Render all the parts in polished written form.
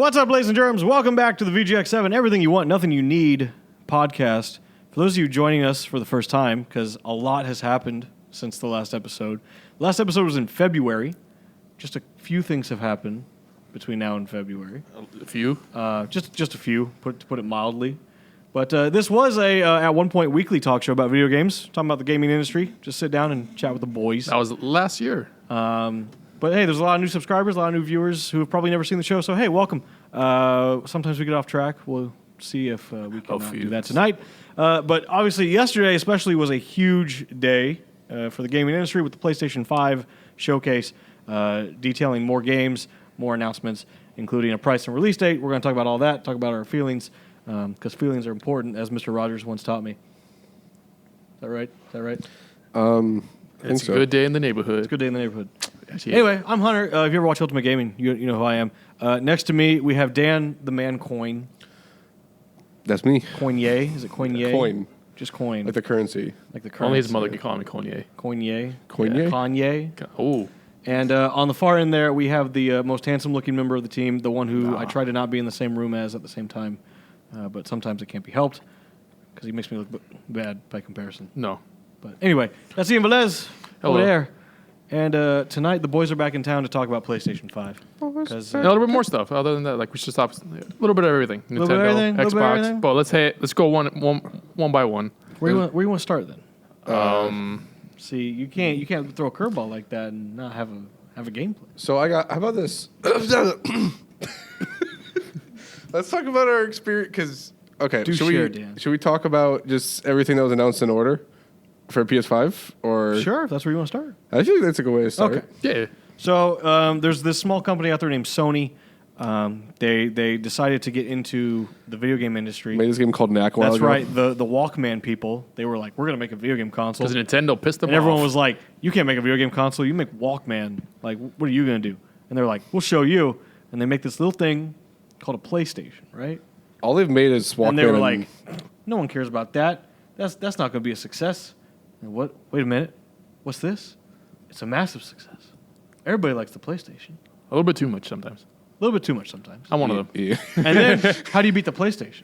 What's up, ladies and germs? Welcome back to the VGx7 Everything You Want, Nothing You Need podcast. For those of you joining us for the first time, because a lot has happened since the last episode. The last episode was in February. Just a few things have happened between now and February. A few? Just a few, to put it mildly. But this was a, at one point, weekly talk show about video games, talking about the gaming industry. Just sit down and chat with the boys. That was last year. But hey, there's a lot of new subscribers, a lot of new viewers who have probably never seen the show. So hey, welcome. Sometimes we get off track. We'll see if we can do that tonight. But obviously, yesterday especially was a huge day for the gaming industry with the PlayStation 5 showcase, detailing more games, more announcements, including a price and release date. We're going to talk about all that, talk about our feelings, because feelings are important, as Mr. Rogers once taught me. Is that right? It's a good day in the neighborhood. It's a good day in the neighborhood. Anyway, I'm Hunter. If you ever watch Ultimate Gaming, you know who I am. Next to me, we have Dan, the man Coin. That's me. Coinye? Is it Coinye? Coin. Just coin. Like the currency. Like the currency. Only his mother could call me Kanye. Coinye. Coinye? Kanye. Oh. And on the far end there, we have the most handsome-looking member of the team, the one who I try to not be in the same room as at the same time, but sometimes it can't be helped because he makes me look bad by comparison. No. But anyway, that's Ian Velez Hello. over there. And tonight, the boys are back in town to talk about PlayStation 5. A little bit more stuff. Other than that, like we should stop a little bit of everything. Nintendo, Little bit of everything, little bit of everything. Xbox. But let's go one by one. Where you want to start then? See, you can't throw a curveball like that and not have a gameplay. So how about this? Let's talk about our experience, because, okay. Dan. Should we talk about just everything that was announced in order for PS5? Or Sure, if that's where you want to start. I feel like that's a good way to start. Okay. Yeah. So there's this small company out there named Sony. They decided to get into the video game industry. Made this game called Knack a while That's ago. right. The Walkman people, they were like, we're going to make a video game console. Because Nintendo pissed them and off. everyone was like, you can't make a video game console. You make Walkman. Like, what are you going to do? And they're like, we'll show you. And they make this little thing called a PlayStation, right? All they've made is Walkman. And they were like, no one cares about that. That's not going to be a success. And what? Wait a minute. What's this? It's a massive success. Everybody likes the PlayStation. A little bit too much sometimes. A little bit too much sometimes. I'm one of them. Yeah. And then, how do you beat the PlayStation?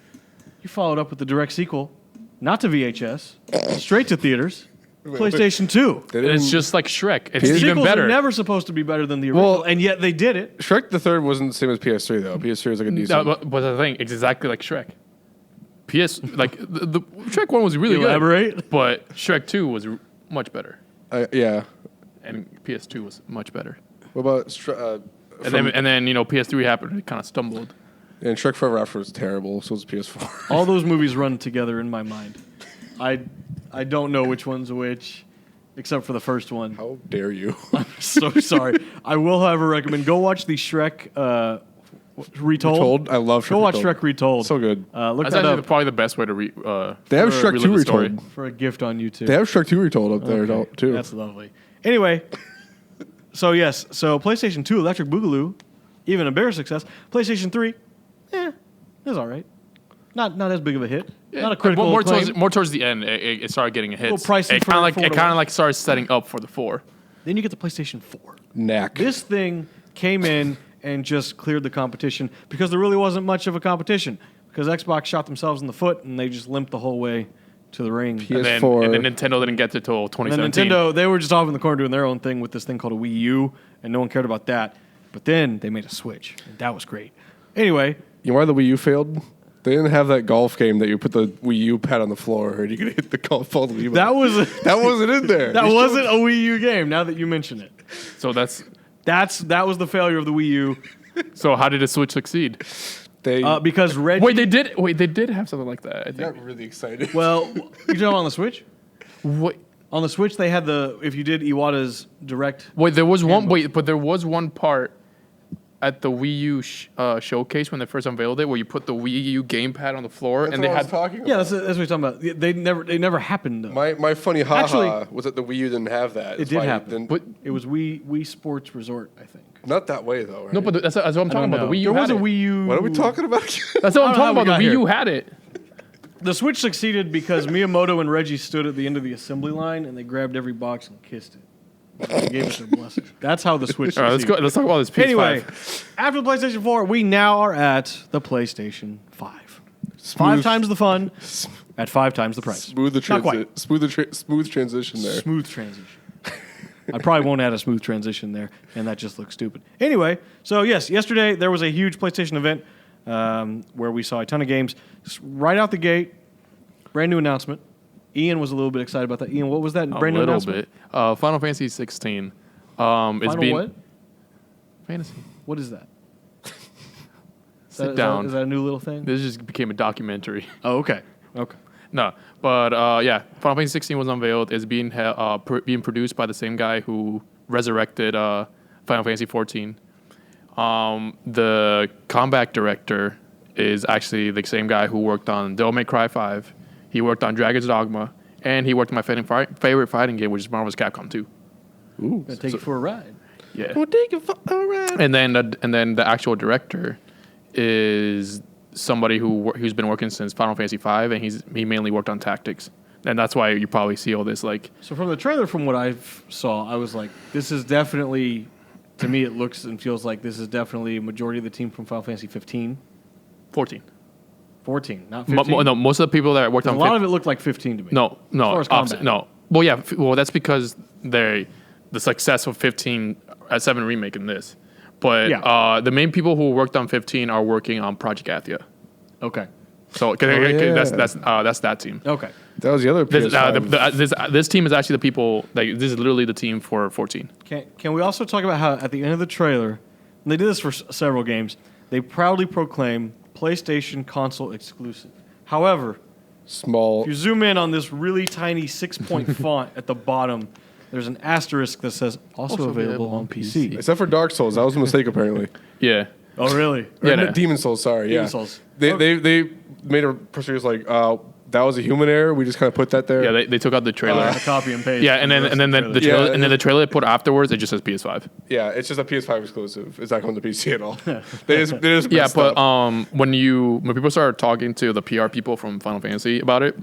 You followed up with the direct sequel, not to VHS, straight to theaters, PlayStation 2. It's just like Shrek. It's The even sequels better. are never supposed to be better than the original, and yet they did it. Shrek the Third wasn't the same as PS3, though. PS3 was like a decent. No, but the thing, it's exactly like Shrek. The Shrek 1 was really Elaborate. good. But Shrek 2 was much better. Yeah. And PS2 was much better. What about And then PS3 happened and it kind of stumbled. And Shrek Forever After was terrible, so was PS4. All those movies run together in my mind. I don't know which one's which, except for the first one. How dare you? I'm so sorry. I will, however, recommend go watch the Shrek Retold. I love Shrek Go watch Retold. Shrek Retold. So good. Look That's that actually up probably the best way to read. They have Shrek 2 Retold. for a gift on YouTube. They have Shrek 2 Retold up there, Okay, too. That's lovely. Anyway, so PlayStation 2 Electric Boogaloo, even a bigger success. PlayStation 3, it was all right. Not as big of a hit. Yeah, Not a critical more acclaim. towards the end, it started getting a hit. Little pricey It for kind what it of was. like started setting up for the 4. Then you get the PlayStation 4. Knack. This thing came in and just cleared the competition because there really wasn't much of a competition because Xbox shot themselves in the foot and they just limped the whole way to the ring. PS4. And then Nintendo didn't get to it till And 2017. then Nintendo, they were just off in the corner doing their own thing with this thing called a Wii U, and no one cared about that. But then they made a Switch, and that was great. Anyway, You know why the Wii U failed? They didn't have that golf game that you put the Wii U pad on the floor and you could hit the golf ball. that wasn't in there. that wasn't a Wii U game. Now that you mention it, So that was the failure of the Wii U. so how did the Switch succeed? They Because Reggie. They did have something like that. I think. got really excited. Well, you talking about on the Switch? Wait, On the Switch, they had if you did Iwata's direct. there was one. But there was one part at the Wii U showcase when they first unveiled it, where you put the Wii U gamepad on the floor, That's and what they I was had. talking about. Yeah, that's what we're talking about. They never happened though. My funny haha Actually- was that the Wii U didn't have that. It That's did why happen. But It was Wii Sports Resort, I think. not that way though. Right? no, but that's what I'm talking about. The Wii U There was had a it. Wii U. what are we talking about? That's what I don't know I'm talking how we about. The got Wii here. U had it. The Switch succeeded because Miyamoto and Reggie stood at the end of the assembly line and they grabbed every box and kissed it. He gave us a blessing. That's how the Switch. All right, let's go. Let's talk about this PS5. Anyway, after the PlayStation 4, we now are at the PlayStation 5. 5 times the fun at 5 times the price. Smooth transition there. Smooth transition. I probably won't add a smooth transition there, and that just looks stupid. Anyway, so yes, yesterday there was a huge PlayStation event where we saw a ton of games. Right out the gate, brand new announcement. Ian was a little bit excited about that. Ian, what was that brand new announcement? A little bit. Final Fantasy 16. Final what? Fantasy. What is that? Sit down. Is that a new little thing? This just became a documentary. Oh, okay. Okay. No, but yeah, Final Fantasy 16 was unveiled. It's being being produced by the same guy who resurrected Final Fantasy 14. The combat director is actually the same guy who worked on Devil May Cry 5. He worked on Dragon's Dogma, and he worked on my favorite fighting game, which is Marvel's Capcom 2. Ooh, gonna take you for a ride. Yeah. We'll take it for a ride. And then the actual director is somebody who's been working since Final Fantasy 5, and he mainly worked on tactics, and that's why you probably see all this like. So from the trailer, from what I saw, I was like, this is definitely, to me, it looks and feels like this is definitely a majority of the team from Final Fantasy 15. 14. 14, not 15. No, most of the people that worked on a lot of it looked like 15 to me. No, as far as combat. no. Well, yeah, that's because the success of 15 at 7 remake in this. But yeah. The main people who worked on 15 are working on Project Athia. Okay. So that's that team. Okay. That was the other PS5. This team is actually the people. Like, this is literally the team for 14. Can we also talk about how at the end of the trailer, and they did this for several games, they proudly proclaim PlayStation console exclusive. However, if you zoom in on this really tiny 6-point font at the bottom, there's an asterisk that says also available on PC. Except for Dark Souls. That was a mistake, apparently. Yeah. Oh, really? Demon Souls, sorry. Demon Souls. They made a press release like, that was a human error. We just kind of put that there. Yeah, they took out the trailer. A copy and paste. Yeah, and then the trailer, and then the trailer they put afterwards, it just says PS5. Yeah, it's just a PS5 exclusive. It's not coming to PC at all. they just yeah, but when people started talking to the PR people from Final Fantasy about it,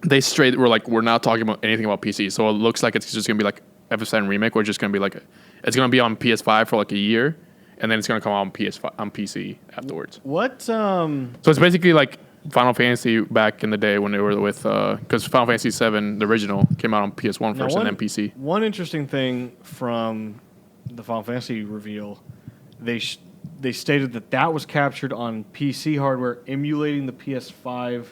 they straight were like, we're not talking about anything about PC. So it looks like it's just gonna be like FF7 remake, or it's just gonna be like it's gonna be on PS5 for like a year, and then it's gonna come out on PC afterwards. What? So it's basically like Final Fantasy back in the day when they were with because Final Fantasy 7, the original, came out on PS1 first and then PC. One interesting thing from the Final Fantasy reveal, they stated that was captured on PC hardware emulating the PS5.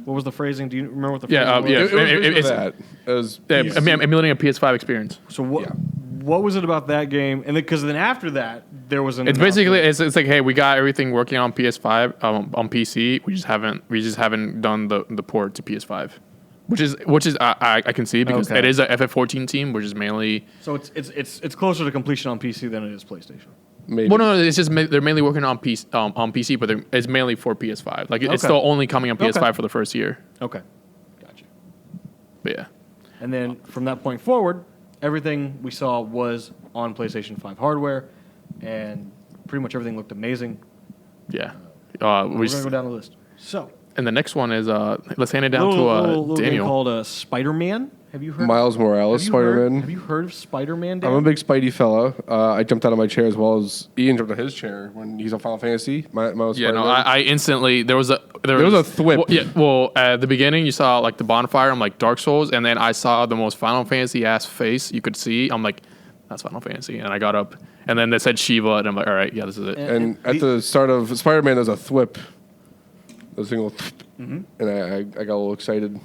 What was the phrasing? Do you remember what the phrasing was? Emulating a PS5 experience. So what was it about that game? And because then after that, there was an. It's basically it's like, hey, we got everything working on PS5 on PC. We just haven't done the port to PS5, which is I can see because it is a FF14 team, which is mainly. So it's closer to completion on PC than it is PlayStation. Maybe. Well, no, it's just they're mainly working on PC, but it's mainly for PS5. Like it's still only coming on PS5 for the first year. Okay, gotcha. But yeah, and then from that point forward, everything we saw was on PlayStation 5 hardware, and pretty much everything looked amazing. Yeah, we're gonna go down the list. So, and the next one is let's hand it down to little Daniel. Game called Spider-Man. Have you heard? Miles Morales, Spider-Man. Have you heard of Spider-Man, Dan? I'm a big Spidey fella. I jumped out of my chair as well as Ian jumped out of his chair when he's on Final Fantasy. Miles Yeah, Spider-Man. no, I instantly there was a thwip. Well, at the beginning you saw like the bonfire. I'm like Dark Souls, and then I saw the most Final Fantasy ass face you could see. I'm like, that's Final Fantasy, and I got up, and then they said Shiva, and I'm like, all right, yeah, this is it. And at the start of Spider-Man, there's a thwip. There's a single, and I got a little excited.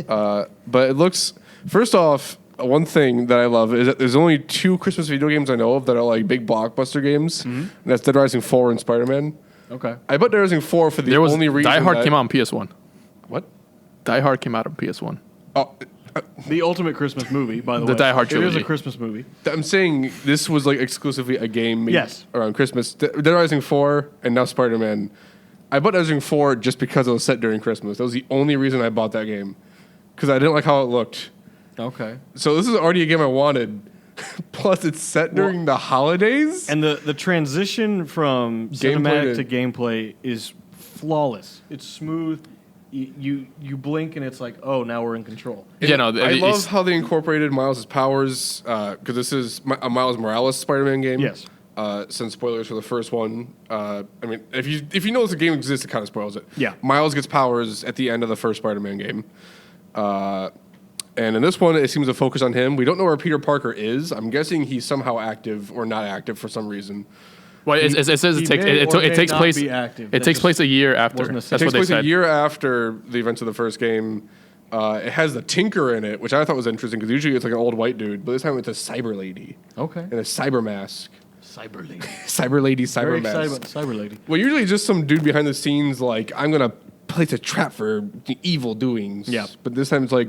But it looks. First off, one thing that I love is that there's only 2 Christmas video games I know of that are like big blockbuster games, and that's Dead Rising 4 and Spider-Man. Okay. I bought Dead Rising 4 for the only reason Die Hard came out on PS1. What? Die Hard came out on PS1. Oh, the ultimate Christmas movie, by the way. The Die Hard trilogy. It is a Christmas movie. I'm saying this was like exclusively a game made around Christmas. Dead Rising 4 and now Spider-Man. I bought Dead Rising 4 just because it was set during Christmas. That was the only reason I bought that game. Because I didn't like how it looked. Okay. So this is already a game I wanted. Plus, it's set during the holidays. And the transition from cinematic to gameplay is flawless. It's smooth. you blink and it's like, oh, now we're in control. Yeah, no, I love how they incorporated Miles' powers because this is a Miles Morales Spider-Man game. Yes. Since spoilers for the first one, I mean, if you know the game exists, it kind of spoils it. Yeah. Miles gets powers at the end of the first Spider-Man game, and in this one, it seems to focus on him. We don't know where Peter Parker is. I'm guessing he's somehow active or not active for some reason. Well, it says it takes place. It takes place a year after. That's what It takes they place said. a year after the events of the first game. It has the Tinker in it, which I thought was interesting because usually it's like an old white dude, but this time it's a cyber lady. Okay. And a cyber mask. Cyber lady. Cyber lady, cyber Very mask. cyber lady. Well, usually just some dude behind the scenes, like, I'm going to place a trap for the evil doings. Yeah. But this time it's like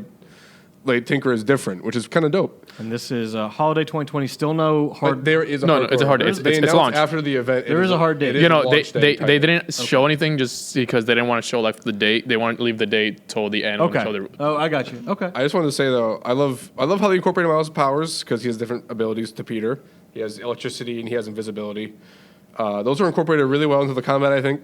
Tinker is different, which is kind of dope. And this is holiday 2020. Still no hard. But there is a No, it's a hard. It's announced launched after the event. There is a hard date. it is You know, a launch they date title. didn't show anything just because they didn't want to show like the date. They want to leave the date till the end. Okay. Show their, Oh, I got you. Okay. I just wanted to say though, I love how they incorporated Miles' powers because he has different abilities to Peter. He has electricity and he has invisibility. Those are incorporated really well into the combat, I think.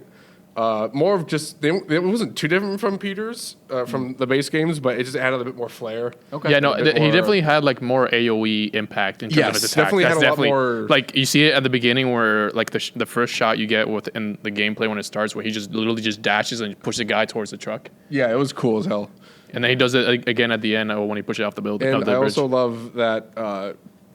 More of just it wasn't too different from Peter's from the base games, but it just added a bit more flair. Okay. Yeah, no, A he bit more- definitely had like more AOE impact in terms Yes, of his attack. definitely That's had a lot definitely more- like you see it at the beginning where like the first shot you get in the gameplay when it starts, where he just literally just dashes and pushes the guy towards the truck, Yeah, it was cool as hell. and then he does it again at the end when he pushes it off the building. And of the I bridge. also love that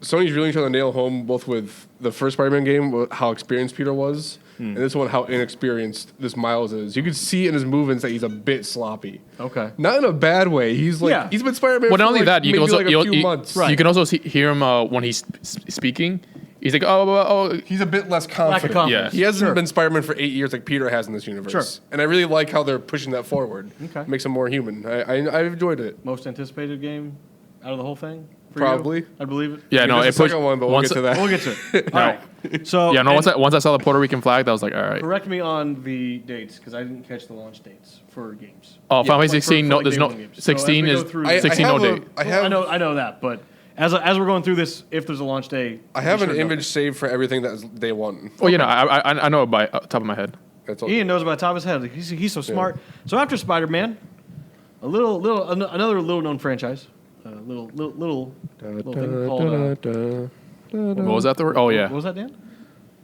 Sony's really trying to nail home both with the first Spider-Man game how experienced Peter was, and this one how inexperienced this Miles is. You could see in his movements that he's a bit sloppy. Okay. Not in a bad way. He's like Yeah. he's been Spider-Man. Well, for not only like that, you can maybe also like a few months. you can also hear him when he's speaking. He's like, oh. He's a bit less confident. confidence. Yeah. He hasn't Sure. been Spider-Man for 8 years like Peter has in this universe. Sure. And I really like how they're pushing that forward. Okay. Makes him more human. I enjoyed it. Most anticipated game out of the whole thing? For Probably. You? I believe it. Yeah, no, There's it a pushed. second one, but we'll once- get to that. We'll get to it. All right. So Yeah, no. and Once I saw the Puerto Rican flag, I was like, all right. correct me on the dates because I didn't catch the launch dates for games. Oh, Final Like Fantasy 16. for No, like there's day no one games. So as 16 we go is through- 16 no date. I know that, but as we're going through this, if there's a launch day, I have be an sure to know. image saved for everything that's day one. Oh, you know, I know it by top of my head. That's all. Ian knows about the top of his head. He's so smart. So after Spider-Man, another little known franchise, little thing called. What was that the word? Oh yeah. What was that, Dan?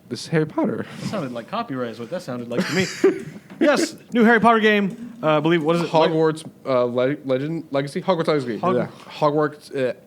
This is Harry Potter. That sounded like copyright. Is what that sounded like to me. Yes, new Harry Potter game. I believe what is it? Hogwarts Legacy. Hogwarts Legacy.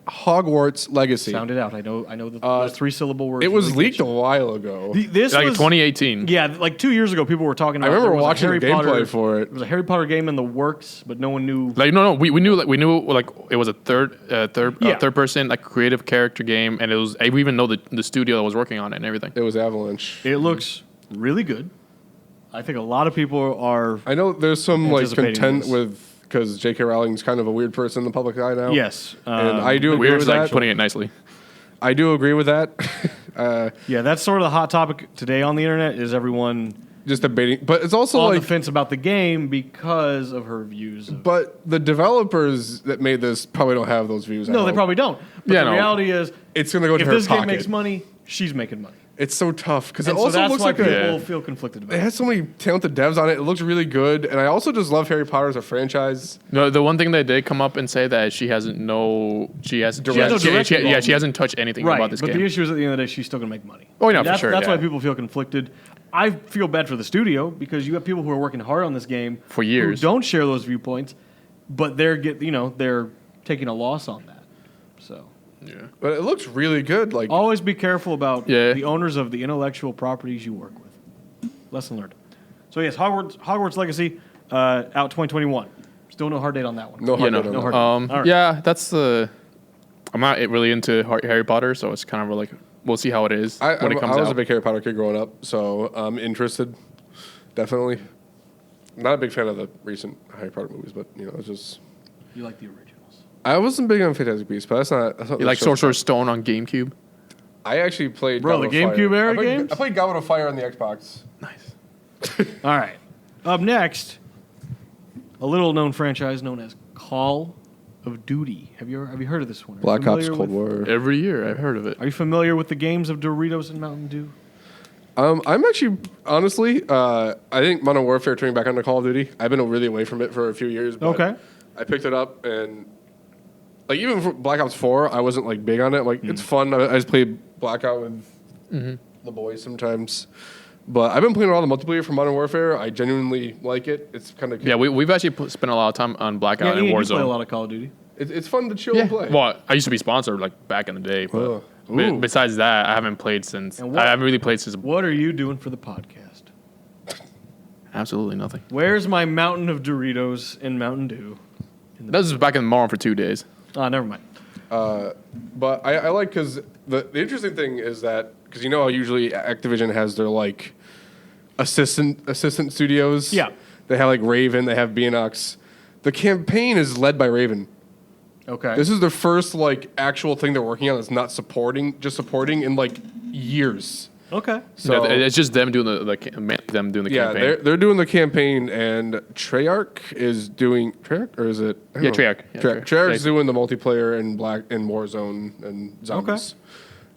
Hogwarts Legacy. Sound it out. I know those 3-syllable words. It was really leaked a catchy. while ago. This Like was 2018. Yeah, like 2 years ago, people were talking about. remember there was a watching Harry the gameplay Potter, for it. It was a Harry Potter game in the works, but no one knew. Like no, we knew like it was a third Yeah. third person like creative character game, and it was we even know the studio that was working on it and everything. It was Avalanche. It looks really good. I think a lot of people are. I know there's some like Anticipating content this. with because J.K. Rowling's kind of a weird person in the public eye now. Yes, and I do agree Weird, with like that. putting it nicely. I do agree with that. Yeah, that's sort of the hot topic today on the internet. Is everyone Just debating, but it's also on like the fence about the game because of her views? But the developers that made this probably don't have those views. I No, they hope. probably don't. But Yeah, the no. reality is, It's going to go to if her this pocket. game makes money, she's making money. It's so tough because it And so also that's looks why like people Yeah. feel conflicted about it it. has so many talented devs on it. It looks really good, and I also just love Harry Potter as a franchise. No, the one thing they did come up and say that she hasn't she hasn't touched anything Right, about this but game. the issue is at the end of the day, she's still going to make money. Oh, yeah, for that's, sure, That's yeah. why people feel conflicted. I feel bad for the studio because you have people who are working hard on this game For years. who don't share those viewpoints, but they're taking a loss on that. So yeah. But it looks really good. Like always be careful about Yeah. the owners of the intellectual properties you work with. Lesson learned. So yes, Hogwarts Legacy out 2021. Still no hard date on that one. no hard Yeah, date on no that. hard- All right. Yeah, that's the. I'm not really into Harry Potter, so it's kind of like we'll see how it is when it comes I was out. a big Harry Potter kid growing up, so I'm interested. Definitely. Not a big fan of the recent Harry Potter movies, but it's just. You like the originals. I wasn't big on Fantastic Beasts, but that's not. You like Sorcerer's Stone on GameCube? I actually played. Bro, Goblet the of Fire. GameCube era I played, games? I played Goblet of Fire on the Xbox. Nice. All right. Up next, a little known franchise known as Call of Duty. Have you heard of this one? Are you Black Ops familiar Cold with- War. Every year, I've heard of it. Are you familiar with the games of Doritos and Mountain Dew? I'm actually, honestly, I think Modern Warfare turning back onto Call of Duty. I've been really away from it for a few years. But Okay. I picked it up, and like even for Black Ops 4, I wasn't like big on it. Like it's fun. I just played Blackout with the boys sometimes. But I've been playing a lot of the multiplayer for Modern Warfare. I genuinely like it. It's kind of Yeah, we've actually spent a lot of time on Blackout and You Warzone. play a lot of Call of Duty. it's fun to chill and play. Well, I used to be sponsored like back in the day, but besides that, I haven't played since. I haven't really played since. What are you doing for the podcast? Absolutely nothing. Where's my mountain of Doritos and Mountain Dew? That was back in the mall for 2 days. Never mind. But I like because the interesting thing is that because you know how usually Activision has their like assistant studios. Yeah. They have like Raven. They have BNX. The campaign is led by Raven. Okay. This is the first like actual thing they're working on that's not supporting in like years. Okay. So it's just them doing the campaign. they're doing the campaign, and Treyarch is doing Treyarch, or is it? Treyarch. Treyarch's doing the multiplayer in Warzone and Zombies.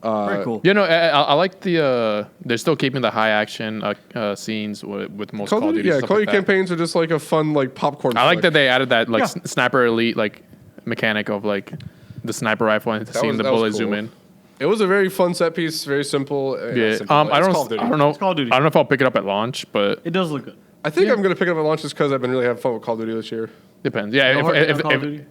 Very cool. You know, I like the. They're still keeping the high action scenes with most Call of Duty. Yeah, stuff Call of like Duty that. campaigns are just like a fun like popcorn. I like flick. that they added that like Yeah. sniper elite like mechanic of like the sniper rifle and seeing the that was bullet cool. zoom in. It was a very fun set piece, very simple. Yeah, Simple. I It's Call of don't Duty. know. It's Call of Duty. I don't know if I'll pick it up at launch, but It does look good. I think I'm gonna pick it up at launch just because I've been really having fun with Call of Duty this year. depends. Yeah, No hard on Call of Duty?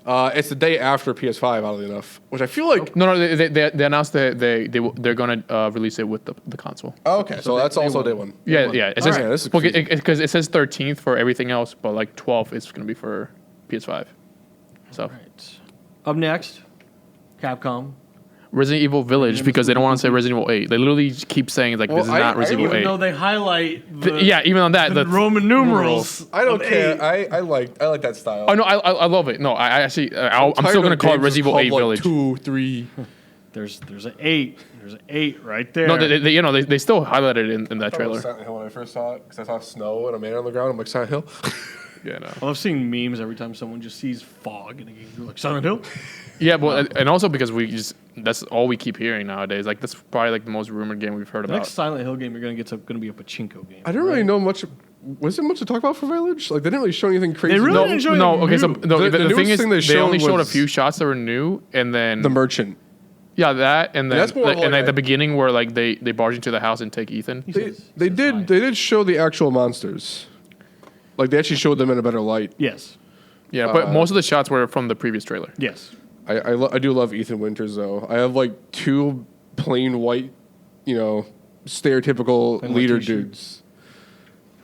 It's the day after PS5, oddly enough, which I feel like. no, they announced that they're gonna release it with the console. Oh, okay, so that's also day one. Yeah, yeah. It says Alright, this is because it says 13th for everything else, but like 12th is gonna be for PS5. So Right. Up next, Capcom. Resident Evil Village because they don't want to say Resident Evil 8. They literally keep saying like this is Well, not Resident Evil Even 8. though they highlight the, Yeah, even on that, the Roman numerals. I don't of care. 8. I like that style. Oh no, I love it. No, I actually I'm still gonna call it Resident Evil 8 Village. 2, 3. There's an 8. There's an 8 right there. No, they still highlighted it in that I thought it trailer. was Silent Hill when I first saw it because I saw snow and a man on the ground. I'm like, Silent Hill. Yeah, no. I love seeing memes every time someone just sees fog in a game. They're like, Silent Hill? Yeah, but and also because that's all we keep hearing nowadays. Like that's probably like the most rumored game we've heard The about. next Silent Hill game you're going to get is going to be a pachinko game. I don't really know much. Was there much to talk about for Village? Like they didn't really show anything crazy. They really No, didn't show no. anything Okay, so new. no, The the thing newest is thing they they only showed showed a was few shots that were new, and then The Merchant. yeah, that, and then that's more of and like at the a- beginning where like they barge into the house and take Ethan. They did show the actual monsters. Like they actually showed them in a better light. Yes. Yeah, but most of the shots were from the previous trailer. Yes. I do love Ethan Winters though. I have like two plain white, stereotypical Plain white leader t-shirt. dudes.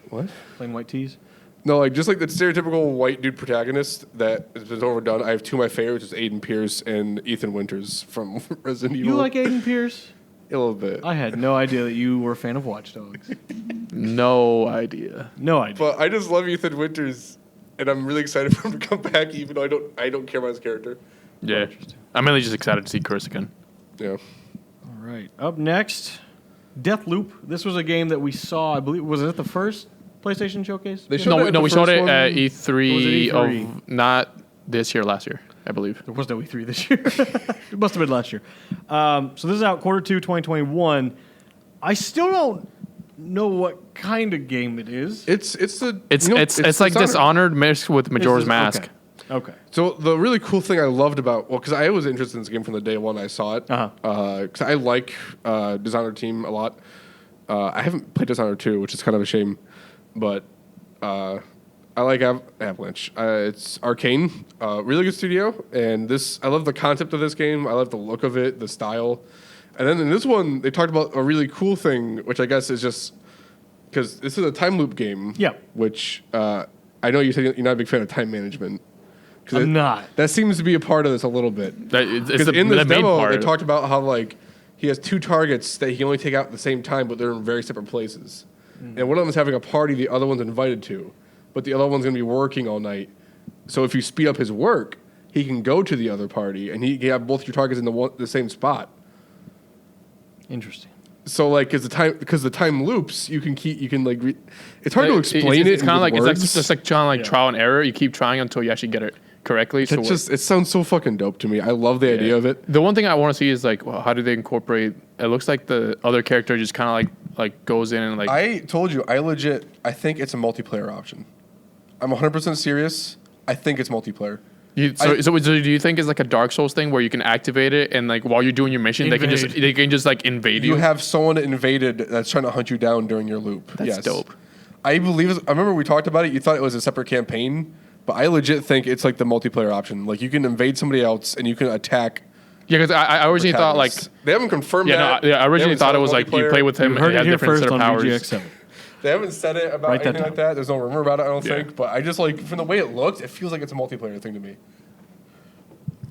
What? Plain white tees. No, like just like the stereotypical white dude protagonist that has been overdone. I have two of my favorites, which is Aiden Pierce and Ethan Winters from Resident Evil. You like Aiden Pierce? a little bit. I had no idea that you were a fan of Watch Dogs. No idea. No idea. But I just love Ethan Winters, and I'm really excited for him to come back, even though I don't care about his character. Yeah, I'm really just excited to see Chris again. Yeah. All right. Up next, Deathloop. This was a game that we saw, I believe, was it the first PlayStation showcase? They showed it at We the showed first it one. at Or was E3 it E3? of not this year, last year, I believe. There was no E3 this year. It must have been last year. So this is out Q2 2021. I still don't know what kind of game it is. It's It's like Dishonored mixed with Majora's Mask. Okay. So the really cool thing I loved about, because I was interested in this game from the day one I saw it, because I like Dishonored team a lot. I haven't played Dishonored 2, which is kind of a shame, but I like Avalanche. It's Arcane, really good studio, and I love the concept of this game. I love the look of it, the style, and then in this one they talked about a really cool thing, which I guess is just because this is a time loop game. Yeah. Which I know you said you're not a big fan of time management. I'm not. That seems to be a part of this a little bit. It's Because the in this main demo, part. they talked about how like he has two targets that he can only take out at the same time, but they're in very separate places. And one of them is having a party the other one's invited to, but the other one's going to be working all night. So if you speed up his work, he can go to the other party, and he can have both your targets in the same spot. Interesting. So like, because the time loops, it's hard to explain It's kind of like words. it's just like trying like trial and error. You keep trying until you actually get it correctly. So it sounds so fucking dope to me. I love the idea of it. The one thing I want to see is like, well, how do they incorporate? It looks like the other character just kind of like goes in and like. I told you, I think it's a multiplayer option. I'm 100% serious. I think it's multiplayer. So do you think it's like a Dark Souls thing where you can activate it and like while you're doing your mission, they can just like invade you? You have someone invaded that's trying to hunt you down during your loop. That's dope. I remember we talked about it. You thought it was a separate campaign, but I legit think it's like the multiplayer option. Like you can invade somebody else and you can attack. Yeah, because I originally thought like they haven't confirmed that. I originally thought it was like you play with him and he had different set of powers. VGx7. They haven't said it about anything like that. There's no rumor about it, I don't think. But I just like, from the way it looks, it feels like it's a multiplayer thing to me.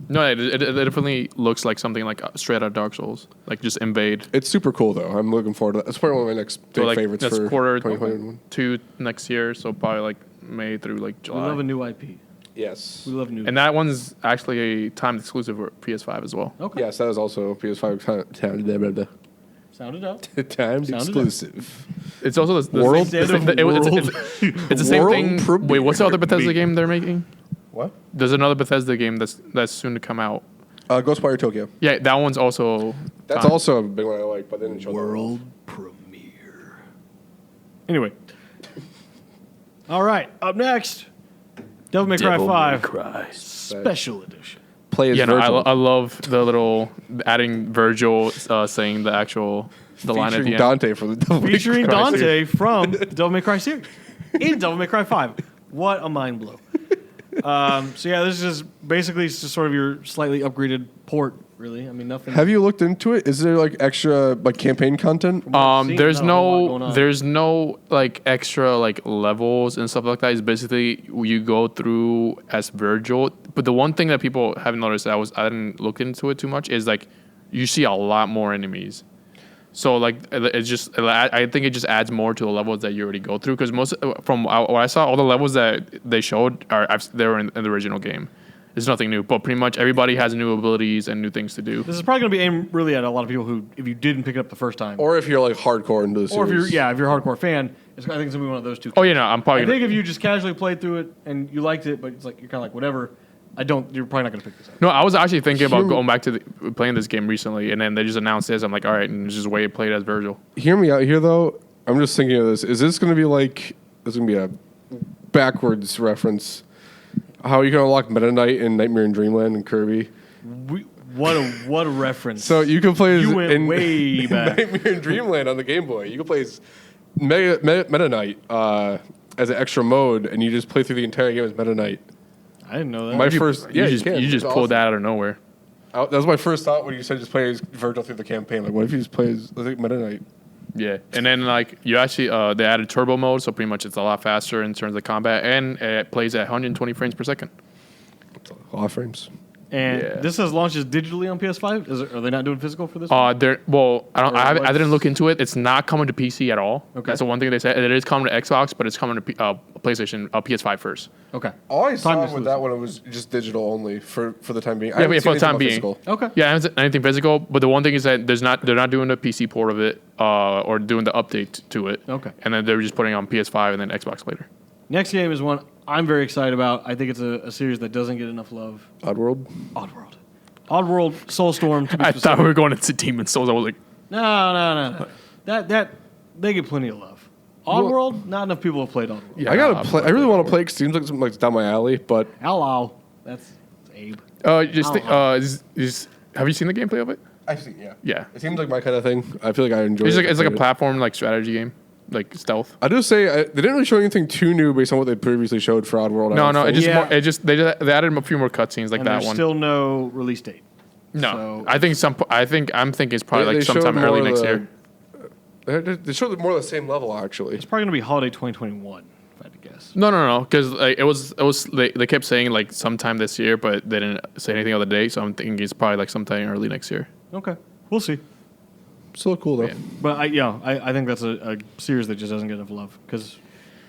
No, it definitely looks like something like straight out of Dark Souls. Like just invade. It's super cool, though. I'm looking forward to that. It's probably one of my next big favorites for 2021. Next year, so probably like May through like July. We love a new IP. Yes. We love new. And that one's actually a timed exclusive for PS5 as well. Okay. Yes, that is also PS5 Sounded out. timed exclusive. It's also the World. it's the same thing. Premiere. Wait, what's the other Bethesda game they're making? What? There's another Bethesda game that's soon to come out. Ghostwire Tokyo. Yeah, that one's also. That's also a big one I like, but they didn't show World premiere. Anyway. All right. Up next, Devil May Cry 5 Special Edition. Play as Yeah, no, Virgil. I love the little adding Virgil saying the line at the end. Dante from the Devil May Featuring Cry Dante series. from the Devil May Cry series in Devil May Cry 5. What a mind blow. So yeah, this is basically just sort of your slightly upgraded port, really. I mean, nothing. Have you looked into it? Is there like extra like campaign content? There's no like extra like levels and stuff like that. It's basically you go through as Virgil. But the one thing that people haven't noticed I didn't look into it too much is like you see a lot more enemies. So like it's just I think it just adds more to the levels that you already go through because most from what I saw all the levels that they showed they were in the original game. There's nothing new, but pretty much everybody has new abilities and new things to do. This is probably going to be aimed really at a lot of people who, if you didn't pick it up the first time, Or if you're like hardcore into the series. or if you're a hardcore fan, I think it's going to be one of those two. Oh yeah, no, I'm probably. I think if you just casually played through it and you liked it, but it's like you're kind of like whatever. You're probably not going to pick this up. No, I was actually thinking about going back to playing this game recently, and then they just announced this. I'm like, all right, and just wait, play it as Virgil. Hear me out here, though. I'm just thinking of this. Is this going to be like... This is going to be a backwards reference. How you can unlock Meta Knight in Nightmare in Dreamland and Kirby. What a reference. So you can play as... You went way back. Nightmare in Dreamland on the Game Boy. You can play as Meta Knight as an extra mode, and you just play through the entire game as Meta Knight. I didn't know that. You just pulled that out of nowhere. That was my first thought when you said just play as Virgil through the campaign. Like, what if you just play as Meta Knight? Yeah, and then like you actually they added turbo mode, so pretty much it's a lot faster in terms of combat, and it plays at 120 frames per second. It's a lot of frames. And this says launches digitally on PS5. Are they not doing physical for this? I didn't look into it. It's not coming to PC at all. Okay. That's the one thing they said. It is coming to Xbox, but it's coming to PlayStation, PS5 first. Okay. All I saw with that one, it was just digital only for the time being. Yeah, for the time being. Physical. Okay. Yeah, I haven't seen anything physical, but the one thing is that they're not doing the PC port of it or doing the update to it. Okay. And then they're just putting it on PS5 and then Xbox later. Next game is one I'm very excited about. I think it's a series that doesn't get enough love. Oddworld. Oddworld, Soulstorm. To be I specific. thought we were going into Demon's Souls. I was like, No. That they get plenty of love. Oddworld, not enough people have played Oddworld. Yeah. I gotta play. I really want to play. Cause it seems like something like down my alley. But Hello, that's Abe. have you seen the gameplay of it? I see. Yeah. Yeah. It seems like my kind of thing. I feel like I enjoy. It's like a platform like strategy game, like stealth. I do say they didn't really show anything too new based on what they previously showed for Oddworld. They added a few more cutscenes like And that there's one. still no release date. No, So- I'm thinking it's probably like sometime showed early more next of year. They showed more of the same level actually. It's probably gonna be holiday 2021, if I had to guess. No, because like, it was they kept saying like sometime this year, but they didn't say anything on the date. So I'm thinking it's probably like sometime early next year. Okay, we'll see. Still cool though. Yeah. But I think that's a series that just doesn't get enough love because,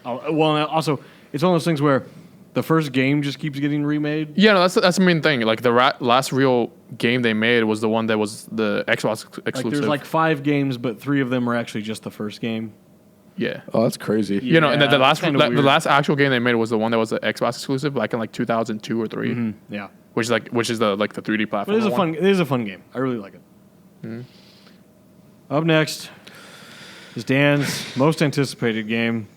also it's one of those things where the first game just keeps getting remade. Yeah, no, that's the main thing. Like the last real game they made was the one that was the Xbox exclusive. Like there's like 5 games, but 3 of them are actually just the first game. Yeah. Oh, that's crazy. Yeah. You know, and the weird. last actual game they made was the one that was the Xbox exclusive, like in like 2002 or 3, Mm-hmm. Yeah, which is the 3D platform. but it is a fun game. I really like it. Up next, is Dan's most anticipated game.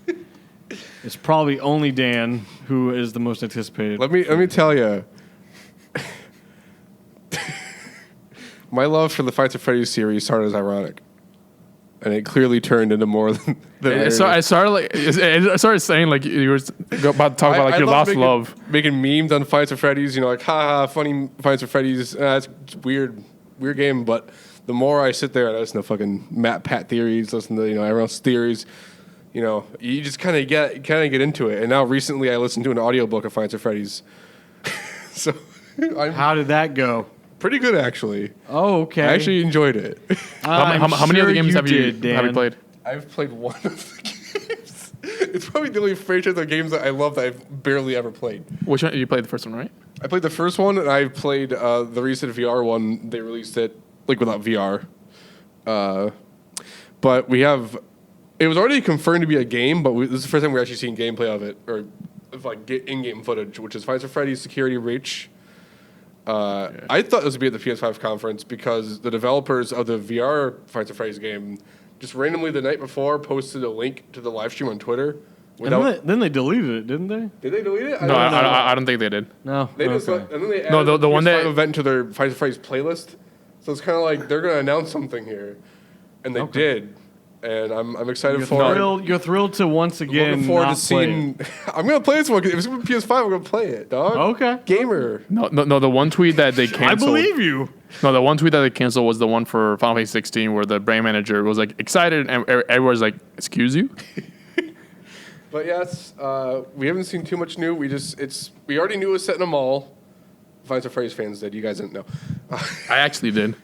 It's probably only Dan who is the most anticipated. Let me tell you. My love for the Fights at Freddy's series started as ironic, and it clearly turned into more than. So I started saying like you were about to talk about like your lost love, making memes on Fights at Freddy's. You know, like haha, funny Fights at Freddy's. It's weird game. But the more I sit there and listen to fucking Pat theories, listen to everyone else's theories, you just kind of get into it. And now recently I listened to an audiobook of Fights at Freddy's. So how did that go? Pretty good, actually. Oh, okay. I actually enjoyed it. How many other games have you played? I've played one of the games. It's probably the only franchise of games that I love that I've barely ever played. Which one? You played the first one, right? I played the first one, and I played the recent VR one. They released it without VR. But it was already confirmed to be a game, but this is the first time we're actually seeing gameplay of it, or in-game footage, which is Fights at Freddy's Security Breach. I thought this would be at the PS5 conference because the developers of the VR Fights at Freddy's game just randomly the night before posted a link to the live stream on Twitter. Then they deleted it, didn't they? Did they delete it? I don't think they did. No. They just and then they added the one that event to their Fights at Freddy's playlist. So it's kind of like they're going to announce something here, and they did. And I'm excited for it. You're thrilled to once again looking forward to seeing. I'm gonna play this one. If it's gonna be PS5, I'm gonna play it, dog. Okay. Gamer. No. The one tweet that they canceled. I believe you. No, the one tweet that they canceled was the one for Final Fantasy 16, where the brand manager was like excited, and everyone's like, "Excuse you." But yes, we haven't seen too much new. We already knew it was set in a mall. Fights at Freddy's fans did. You guys didn't know. I actually did.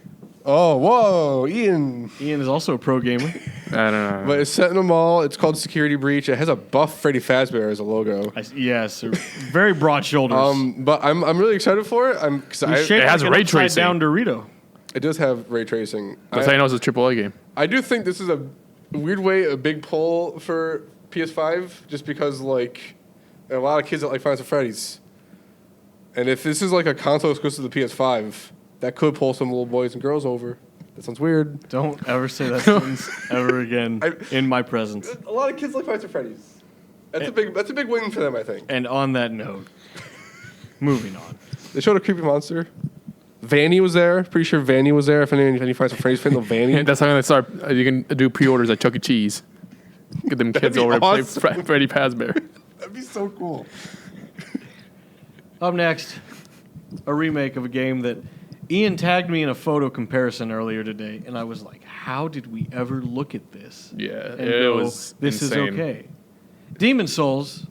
Oh, whoa, Ian. Ian is also a pro gamer. I don't know. But it's set in a mall. It's called Security Breach. It has a buff Freddy Fazbear as a logo. Yes, very broad shoulders. But I'm really excited for it. It has ray tracing. Down Dorito. It does have ray tracing. That's how you know it's a AAA game. I do think this is a weird way, a big pull for PS5, just because like a lot of kids that like Fights at Freddy's. And if this is like a console exclusive to the PS5, that could pull some little boys and girls over. That sounds weird. Don't ever say that sentence ever again in my presence. A lot of kids like Fights at Freddy's. That's a big win for them, I think. And on that note, moving on. They showed a creepy monster. Vanny was there. Pretty sure Vanny was there. If any Fights at Freddy's fan know Vanny. That's how they start. You can do pre-orders at Chuck E. Cheese. Get them kids over to play Freddy Fazbear. That'd be so cool. Up next, a remake of a game that Ian tagged me in a photo comparison earlier today, and I was like, how did we ever look at this? Yeah, and it was This insane. is okay. Demon Souls,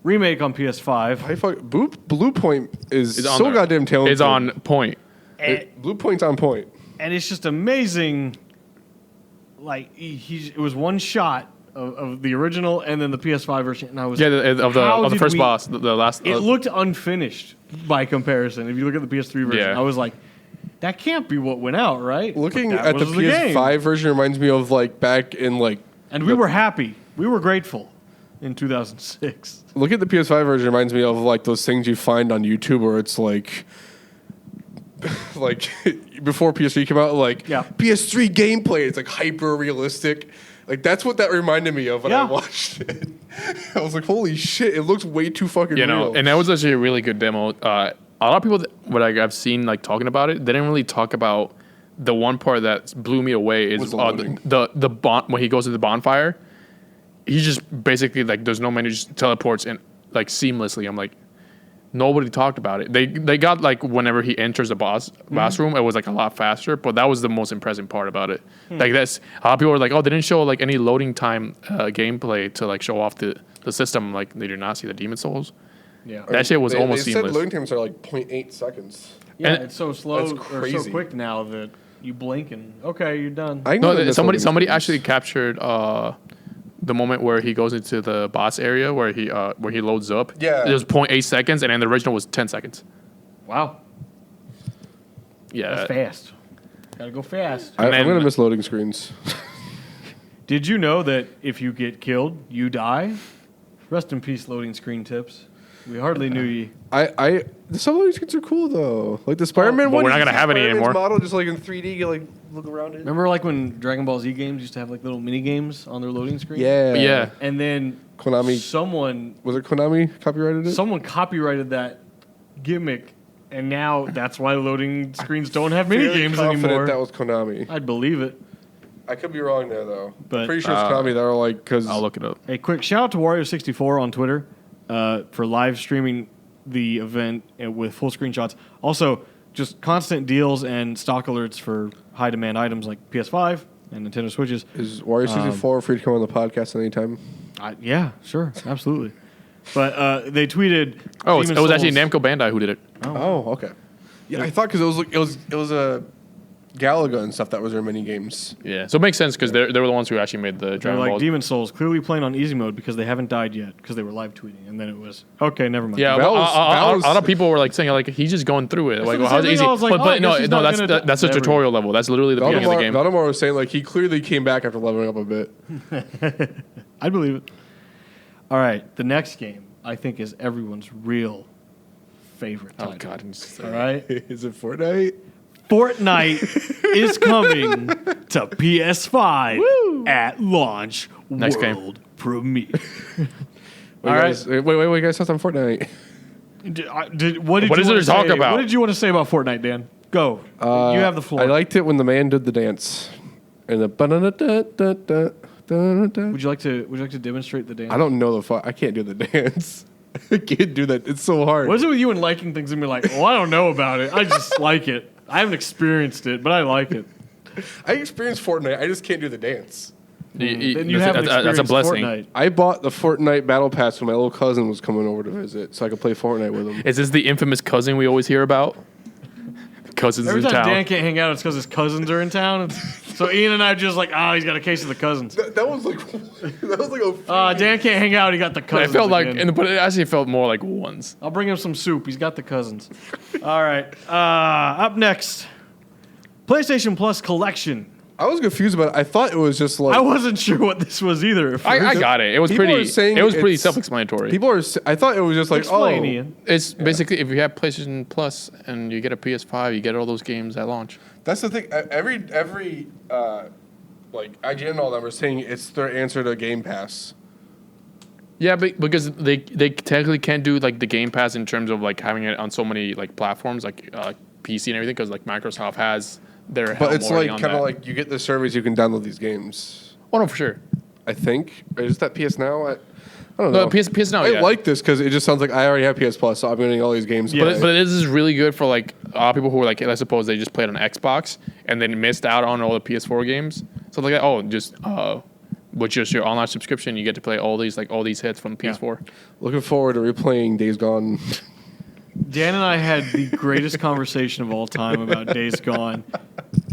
remake on PS5. Blue Point is so there. goddamn talented. It's on point. Blue Point's on point. And it's just amazing. Like, it was one shot of the original and then the PS5 version, and I was of the first boss, the last. It looked unfinished by comparison. If you look at the PS3 version, I was like, that can't be what went out, right? Looking at the PS5 version reminds me of like back in like. And we were happy. We were grateful in 2006. Look at the PS5 version reminds me of like those things you find on YouTube where it's like before PS3 came out, like PS3 gameplay. It's like hyper realistic. Like that's what that reminded me of when I watched it. I was like, "Holy shit! It looks way too fucking real." And that was actually a really good demo. A lot of people I've seen like talking about it, they didn't really talk about the one part that blew me away is the when he goes to the bonfire. He just basically like there's no menu, just teleports in like seamlessly. I'm like, nobody talked about it. They got like whenever he enters the boss room, it was like a lot faster. But that was the most impressive part about it. Like that's a lot of people were like, oh, they didn't show like any loading time gameplay to like show off the system. Like they did not see the Demon Souls. Yeah, that shit was almost they seamless. Said loading times are like 0.8 seconds. Yeah, and it's so slow or crazy. so quick now that you blink and okay, you're done. No, somebody actually captured the moment where he goes into the boss area where he loads up. Yeah, it was 0.8 seconds, and then the original was 10 seconds. Wow. Yeah, that's fast. Gotta go fast. I'm gonna miss loading screens. Did you know that if you get killed, you die? Rest in peace, loading screen tips. We hardly knew ye. Some of these skins are cool though. Like the Spider-Man one. We're not gonna have any Spider-Man's anymore. model just like in 3D. You like look around it. Remember, like when Dragon Ball Z games used to have like little mini games on their loading screen? Yeah. Yeah. And then Konami. someone Konami copyrighted it? Someone copyrighted that gimmick, and now that's why loading screens don't have mini games anymore. That was Konami. I'd believe it. I could be wrong there though. But pretty sure it's Konami. They're like because I'll look it up. a quick shout out to Wario64 on Twitter for live streaming the event with full screenshots. Also, just constant deals and stock alerts for high demand items like PS5 and Nintendo Switches. Is Wario 64 free to come on the podcast anytime? Yeah, sure, absolutely. But they tweeted. Oh, it Demon was actually Souls- Namco Bandai who did it. Oh, okay. Yeah, I thought because it was a Galaga and stuff that was their mini games. Yeah, so it makes sense because they were the ones who actually made the They're Dragon like Ball. Demon Souls clearly playing on easy mode because they haven't died yet because they were live tweeting, and then it was okay. Never mind. Yeah, That well, was- a that was- lot of people were like saying like he's just going through it. Like, the well, how's same it thing. easy? I was like, but oh, I guess no, he's no, not gonna that's a never. tutorial level. That's literally the beginning of the game. Valdemar was saying like he clearly came back after leveling up a bit. I believe it. All right, the next game I think is everyone's real favorite title. Oh God! All right, Is it Fortnite? Fortnite is coming to PS5 at launch. Next game. World premiere. Wait, All right. guys, wait, guys, talk on Fortnite. What is What you is there want to talk say? about? What did you want to say about Fortnite, Dan? Go. You have the floor. I liked it when the man did the dance. And the Would you like to demonstrate the dance? I don't know I can't do the dance. I can't do that. It's so hard. What is it with you and liking things and be like, well, I don't know about it. I just like it. I haven't experienced it, but I like it. I experienced Fortnite. I just can't do the dance. Then you haven't that's a experienced blessing. Fortnite. I bought the Fortnite Battle Pass when my little cousin was coming over to visit, so I could play Fortnite with him. Is this the infamous cousin we always hear about? Cousins Every in time town. Dan can't hang out, it's because his cousins are in town. So Ian and I are just like, he's got a case of the cousins. That was like a Dan can't hang out. He got the It cousins. felt like, again. but it actually felt more like once. I'll bring him some soup. He's got the cousins. All right. Up next, PlayStation Plus Collection. I was confused about it. I thought it was just like I wasn't sure what this was either. at I first. got it. It was People pretty. are saying It was pretty it's- self-explanatory. I thought it was just like Explain, Ian. It's basically if you have PlayStation Plus and you get a PS5, you get all those games at launch. That's the thing. Every like IGN and all them are saying it's their answer to Game Pass. Yeah, because they technically can't do like the Game Pass in terms of like having it on so many like platforms like PC and everything because like Microsoft has their. But helm it's already like on kind of that. like you get the service, you can download these games. Oh no, for sure. I think is that PS Now. I don't know. No, PS Now. I Yeah. like this because it just sounds like I already have PS Plus, so I'm getting all these games. Yeah. But this is really good for like people who are like, let's suppose they just played on Xbox and then missed out on all the PS4 games. So like, with just your online subscription, you get to play all these hits from PS4. Looking forward to replaying Days Gone. Dan and I had the greatest conversation of all time about Days Gone,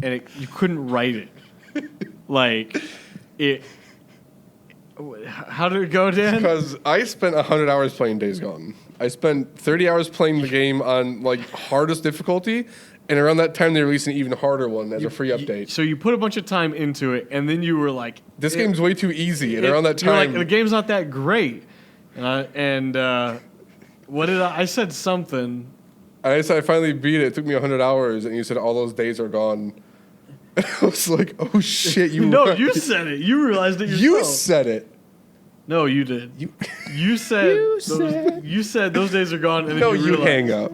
and you couldn't write it. Like, it. How did it go, Dan? Because I spent 100 hours playing Days Gone. I spent 30 hours playing the game on like hardest difficulty, and around that time they released an even harder one as a free update. So you put a bunch of time into it, and then you were like, This game's way too easy, and around that you're time, like, the game's not that great. And what did I said something. I said I finally beat it. It took me 100 hours, and you said all those days are gone. I was like, oh shit, you No, right. you said it. You realized it yourself. You said it. No, you did. You said those days are gone, and then No, you you realized. hang up.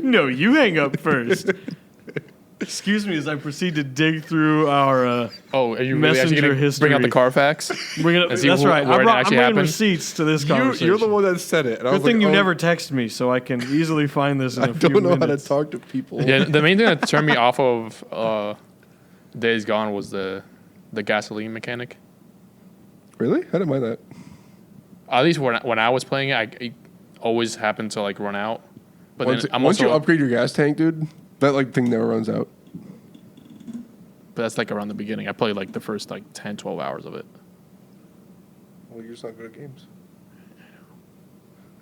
No, you hang up first. Excuse me as I proceed to dig through our. Are you really Messenger actually gonna history. bring out the Carfax? Bring it up, And see that's right. where it I'm actually bringing happened? receipts to this conversation. You're the one that said it. And I Good was thing like, you oh, never text me, so I can easily find this in I a few don't know minutes. how to talk to people. Yeah, the main thing that turned me off of Days Gone was the gasoline mechanic. Really? I didn't mind that. At least when I was playing it, it always happened to like run out. But Once, then I'm once also, you upgrade your gas tank, dude, that like thing never runs out. but that's like around the beginning. I played like the first like 10, 12 hours of it. Well, you're just not good at games.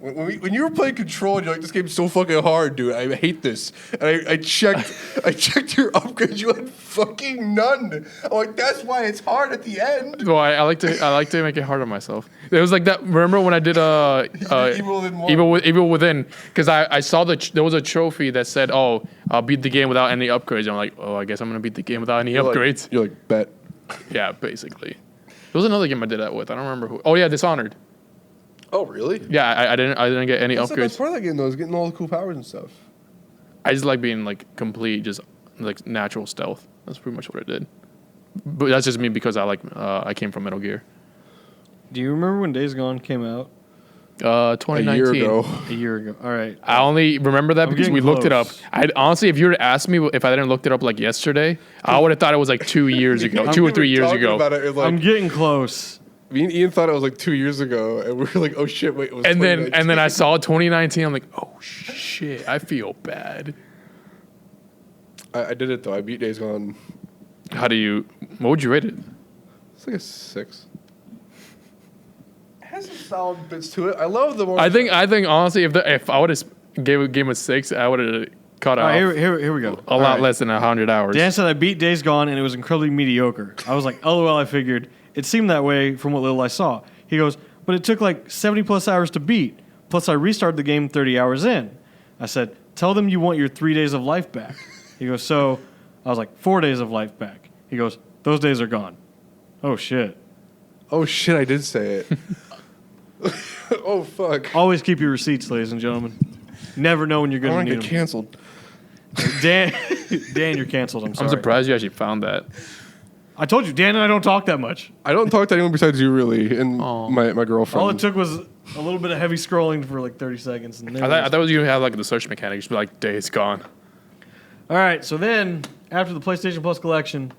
When you were playing Control, you're like, this game's so fucking hard, dude. I hate this. And I checked your upgrades. You had fucking none. I'm like, that's why it's hard at the end. Well, I like to make it hard on myself. It was like that. Remember when I did Evil Within? Because I saw there was a trophy that said, "Oh, I'll beat the game without any upgrades." I'm like, "Oh, I guess I'm gonna beat the game without any upgrades." You're like, bet. Yeah, basically. There was another game I did that with. I don't remember who. Oh yeah, Dishonored. Oh really? Yeah, I didn't get any That's upgrades. the best part of that game though, is getting all the cool powers and stuff. I just like being like complete, just like natural stealth. That's pretty much what I did. But that's just me because I came from Metal Gear. Do you remember when Days Gone came out? 2019. A year ago. A year ago. All right. I only remember that because we looked it up. close. I honestly, if you were to ask me if I didn't look it up like yesterday, I would have thought it was like 2 years ago, 2 or 3 years ago. About it, I'm getting close. Me and Ian thought it was like 2 years ago, and we were like, "Oh shit, wait!" It was And then I saw 2019. I'm like, oh shit, I feel bad. I did it though. I beat Days Gone. What would you rate it? It's like a 6. It has some solid bits to it. I love the more. I think honestly, if I would have gave a game a 6, I would have cut All off right, here we go. a lot less than 100 hours. Dan said I beat Days Gone and it was incredibly mediocre. I was like, LOL, I figured. It seemed that way from what little I saw. He goes, but it took like 70 plus hours to beat. Plus I restarted the game 30 hours in. I said, tell them you want your 3 days of life back. He goes, so I was like, 4 days of life back. He goes, those days are gone. Oh shit. Oh shit! I did say it. Oh fuck! Always keep your receipts, ladies and gentlemen. Never know when you're I going want to to need get them. canceled. Dan, you're canceled. I'm sorry. I'm surprised you actually found that. I told you, Dan and I don't talk that much. I don't talk to anyone besides you, really, and my girlfriend. All it took was a little bit of heavy scrolling for like 30 seconds. And I thought it was you have like the search mechanic. Just be like, Days Gone. All right, so then after the PlayStation Plus collection,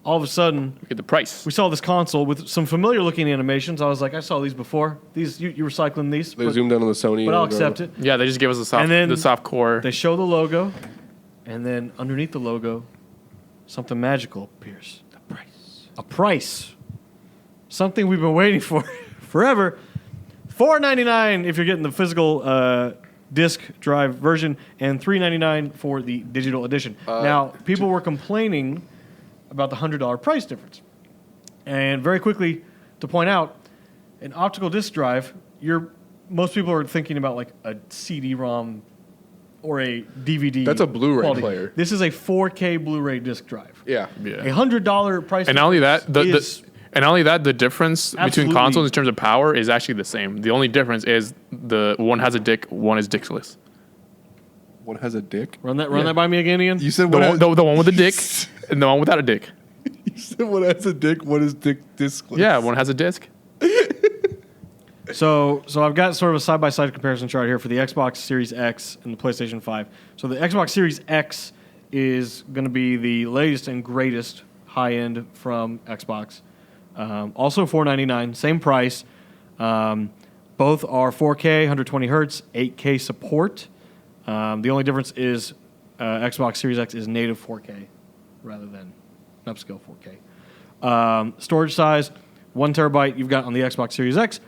all of a sudden Look at the price. we saw this console with some familiar looking animations. I was like, I saw these before. These you recycling these, They but, zoomed in on the Sony. but I'll logo. accept it. Yeah, they just gave us And then the soft core. They show the logo, and then underneath the logo, something magical appears. A price. Something we've been waiting for forever. $4.99 if you're getting the physical disc drive version, and $3.99 for the digital edition. Now, people were complaining about the $100 price difference. And very quickly, to point out, an optical disc drive, most people are thinking about like a CD-ROM or a DVD. That's a Blu-ray quality. player. This is a 4K Blu-ray disc drive. Yeah. Yeah. A $100 price. And not only that, is the difference Absolutely. between consoles in terms of power is actually the same. The only difference is the one has a dick, one is dickless. One has a dick. run that by me again, Ian. You said The one. one with the dick and the one without a dick. You said one has a dick. One is discless. Yeah, one has a disc. So I've got sort of a side-by-side comparison chart here for the Xbox Series X and the PlayStation 5. So the Xbox Series X is going to be the latest and greatest high-end from Xbox. Also $499, same price. Both are 4K, 120 hertz, 8K support. The only difference is Xbox Series X is native 4K rather than upscale 4K. Storage size, 1 terabyte you've got on the Xbox Series X.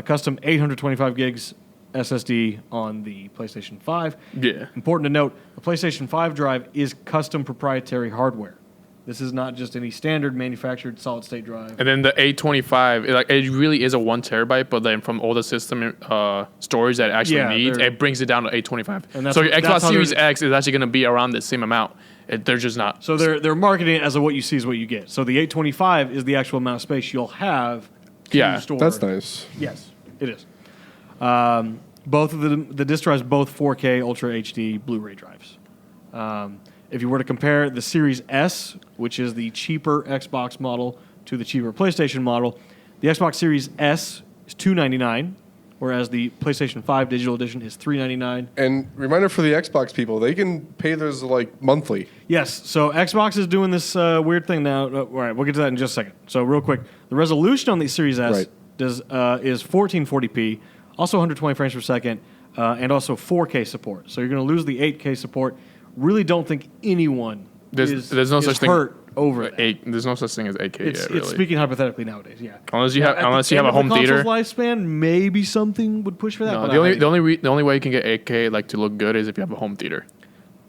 Custom 825 gigs SSD on the PlayStation 5. Yeah. Important to note, the PlayStation 5 drive is custom proprietary hardware. This is not just any standard manufactured solid-state drive. And then the 825, it really is a 1 terabyte, but then from all the system storage that it actually needs, it brings it down to 825. And So your that's Xbox how Series X is actually going to be around the same amount. They're just not. So they're marketing it as what you see is what you get. So the 825 is the actual amount of space you'll have to store. That's nice. Yes, it is. Both of the disc drives, both 4K Ultra HD Blu-ray drives. If you were to compare the Series S, which is the cheaper Xbox model, to the cheaper PlayStation model, the Xbox Series S is $299, whereas the PlayStation 5 Digital Edition is $399. And reminder for the Xbox people, they can pay theirs like monthly. Yes, so Xbox is doing this weird thing now. All right, we'll get to that in just a second. So real quick, the resolution on the Series S is 1440p, also 120 frames per second, and also 4K support. So you're going to lose the 8K support. Really don't think anyone is no such thing. hurt over that. There's no such thing as 8K yet, really. It's speaking hypothetically nowadays, yeah. Unless you have a home theater. Lifespan, maybe something would push for that. No, but the only way you can get 8K like to look good is if you have a home theater.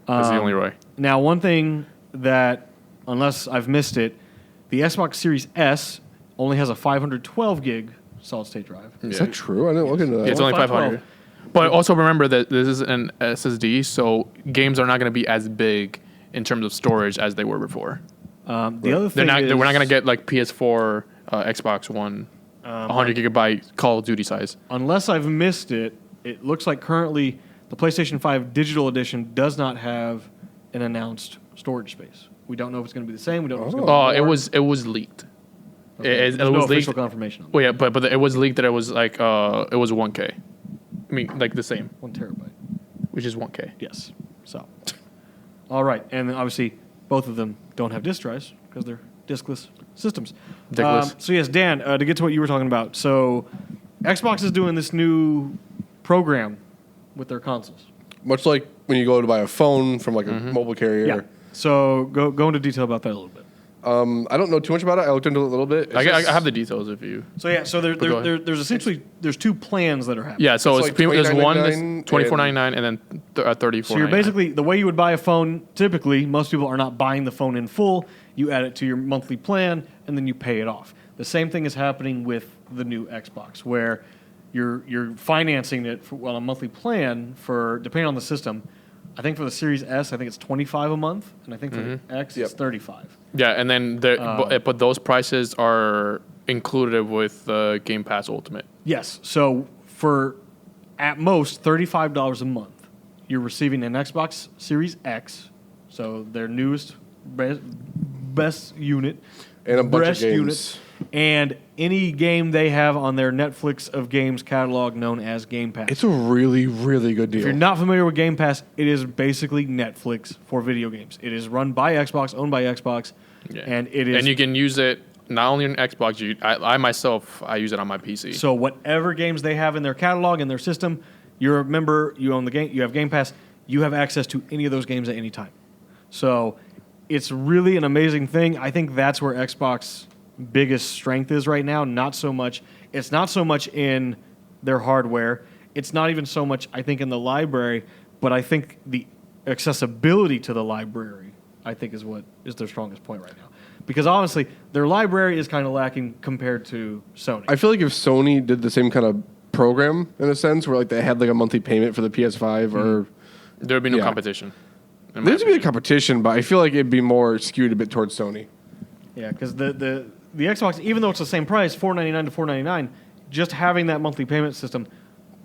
That's the only way. Now, one thing that, unless I've missed it, the Xbox Series S only has a 512 gig solid state drive. Is that true? I didn't look into that. Yeah, it's only 500. But also remember that this is an SSD, so games are not going to be as big in terms of storage as they were before. The other thing we're not going to get like PS4, Xbox One, 100 gigabyte Call of Duty size. Unless I've missed it, it looks like currently the PlayStation 5 Digital Edition does not have an announced storage space. We don't know if it's going to be the same. We don't know if it's going to be more. It was leaked. Okay. It was official leaked. confirmation on that. Well, yeah, but it was leaked that it was like it was 1K. I mean, like the same, 1 terabyte. which is 1K. Yes. So, all right, and then obviously both of them don't have disk drives because they're diskless systems. So yes, Dan, to get to what you were talking about. So, Xbox is doing this new program with their consoles. Much like when you go to buy a phone from like a mobile carrier. Yeah. So go into detail about that a little bit. I don't know too much about it. I looked into it a little bit. I have the details if you. So yeah, so there's essentially there's two plans that are happening. Yeah, so It's like there's one that's $24.99 $24.99 and then $34.99. So you're basically, the way you would buy a phone, typically, most people are not buying the phone in full. You add it to your monthly plan, and then you pay it off. The same thing is happening with the new Xbox, where you're financing it on a monthly plan for, depending on the system. I think for the Series S, I think it's $25 a month, and I think for the X, it's $35. Yeah, and then but those prices are included with Game Pass Ultimate. Yes. So for at most $35 a month, you're receiving an Xbox Series X, so their newest best unit, and a bunch of games. Unit, and any game they have on their Netflix of games catalog known as Game Pass. It's a really, really good deal. If you're not familiar with Game Pass, it is basically Netflix for video games. It is run by Xbox, owned by Xbox, and it is. And you can use it not only on Xbox. I myself use it on my PC. So whatever games they have in their catalog in their system, you're a member. You own the game. You have Game Pass. You have access to any of those games at any time. So it's really an amazing thing. I think that's where Xbox biggest strength is right now. It's not so much in their hardware. It's not even so much, I think, in the library, but I think the accessibility to the library, I think, is what is their strongest point right now. Because honestly, their library is kind of lacking compared to Sony. I feel like if Sony did the same kind of program, in a sense, where like they had like a monthly payment for the PS5 or... There would be no competition. There'd be a competition, but I feel like it'd be more skewed a bit towards Sony. Yeah, because the Xbox, even though it's the same price, $499 to $499, just having that monthly payment system,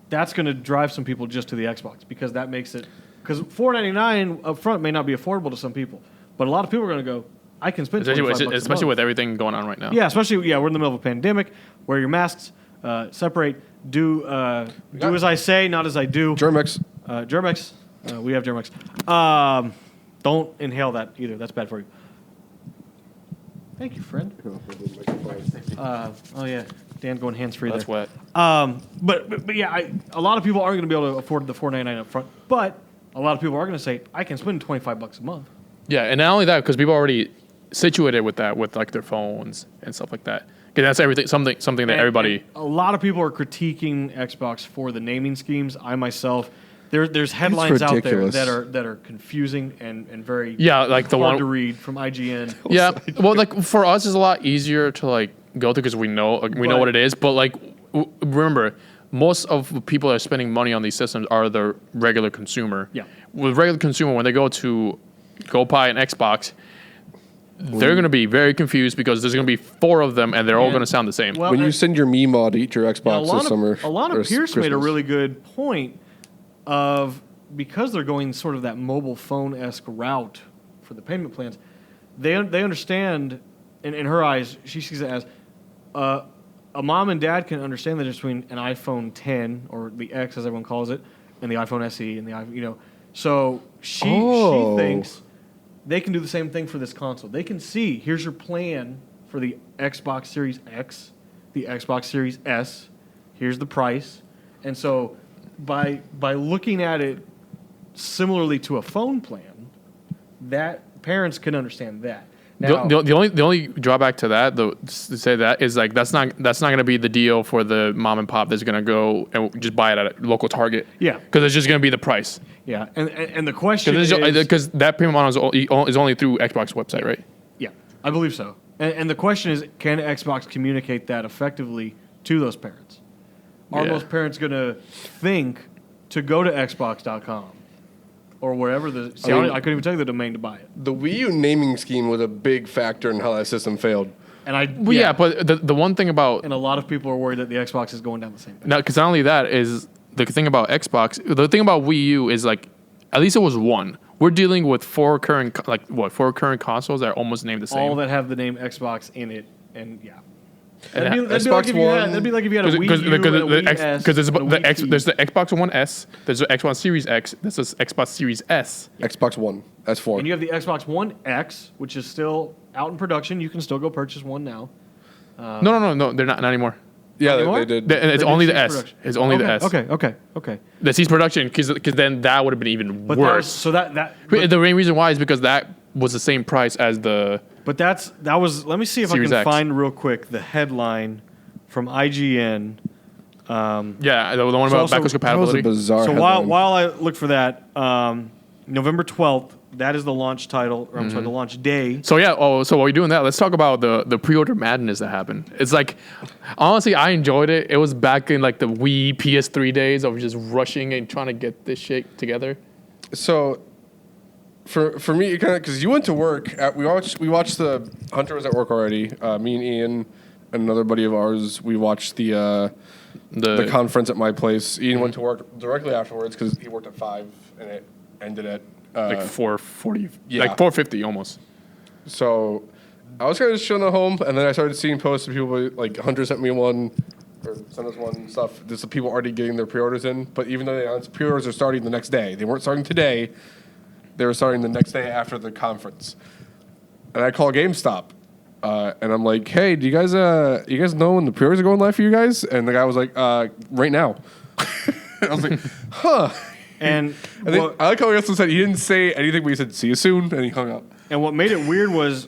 that's going to drive some people just to the Xbox because that makes it. Because $499 up front may not be affordable to some people, but a lot of people are going to go, I can spend especially with everything going on right now. Yeah, we're in the middle of a pandemic. Wear your masks, separate, do as I say, not as I do. Germex. Germex. We have Germex. Don't inhale that either. That's bad for you. Thank you, friend. Oh yeah, Dan going hands free. That's there. wet. But yeah, a lot of people aren't going to be able to afford the $499 up front. But a lot of people are going to say, I can spend $25 a month. Yeah, and not only that, because people are already situated with that, with like their phones and stuff like that. Because that's everything, something that everybody. And a lot of people are critiquing Xbox for the naming schemes. I myself. There's headlines out there that are confusing and very like the hard one to read from IGN. Yeah, well, like for us, it's a lot easier to like go through because we know what it is. But like remember, most of the people that are spending money on these systems are the regular consumer. Yeah, with regular consumer, when they go buy an Xbox, they're going to be very confused because there's going to be 4 of them and they're all going to sound the same. Well, when you send your Meemaw to eat your Xbox this summer, a lot of Pierce made a really good point. Because they're going sort of that mobile phone-esque route for the payment plans, they understand, in her eyes, she sees it as a mom and dad can understand the difference between an iPhone 10 or the X, as everyone calls it, and the iPhone SE and the iPhone, So she thinks they can do the same thing for this console. They can see, here's your plan for the Xbox Series X, the Xbox Series S, here's the price, and so by looking at it similarly to a phone plan, that parents can understand that. Now, the only drawback to that, though, to say that is like that's not going to be the deal for the mom and pop that's going to go and just buy it at a local Target. Yeah, because it's just going to be the price. Yeah, and the question is because that premium model is only through Xbox website, right? Yeah, I believe so. And the question is, can Xbox communicate that effectively to those parents? Are those parents going to think to go to Xbox.com? Or wherever the... See, I couldn't even tell you the domain to buy it. The Wii U naming scheme was a big factor in how that system failed. And but the one thing about... And a lot of people are worried that the Xbox is going down the same path. No, because not only that is... The thing about Xbox... The thing about Wii U is like... At least it was one. We're dealing with four current consoles that are almost named the same. All that have the name Xbox in it, and yeah. That'd be like if you had a Wii U and a Wii S. Because there's the Xbox One S, there's the Xbox Series X, there's the Xbox Series S. Xbox One, S4. And you have the Xbox One X, which is still out in production. You can still go purchase one now. No, they're not anymore. Yeah, they did. It's only the S. It's only the S. Okay. The cease production, because then that would have been even worse. The main reason why is because that was the same price as the... But that was. Let me see if Series I can X. find real quick the headline from IGN. The one about backwards compatibility. That was a bizarre So headline. while I look for that, November 12th, that is the launch title. Or I'm sorry, the launch day. So so while we're doing that, let's talk about the pre-order madness that happened. It's like, honestly, I enjoyed it. It was back in like the Wii PS3 days of just rushing and trying to get this shit together. So, for me, kind of because you went to work. We watched the Hunter was at work already. Me and Ian and another buddy of ours. We watched the conference at my place. Ian went to work directly afterwards because he worked at 5 and it ended at like 4:40, yeah. like 4:50 almost. So I was kind of just chilling at home, and then I started seeing posts of people like Hunter sent me one or sent us one stuff. There's the people already getting their pre-orders in, but even though they announced pre-orders are starting the next day, they weren't starting today. They were starting the next day after the conference, and I call GameStop, and I'm like, "Hey, do you guys know when the pre-orders are going live for you guys?" And the guy was like, "Right now." I was like, "Huh." And I like how he also said he didn't say anything, but he said, "See you soon," and he hung up. And what made it weird was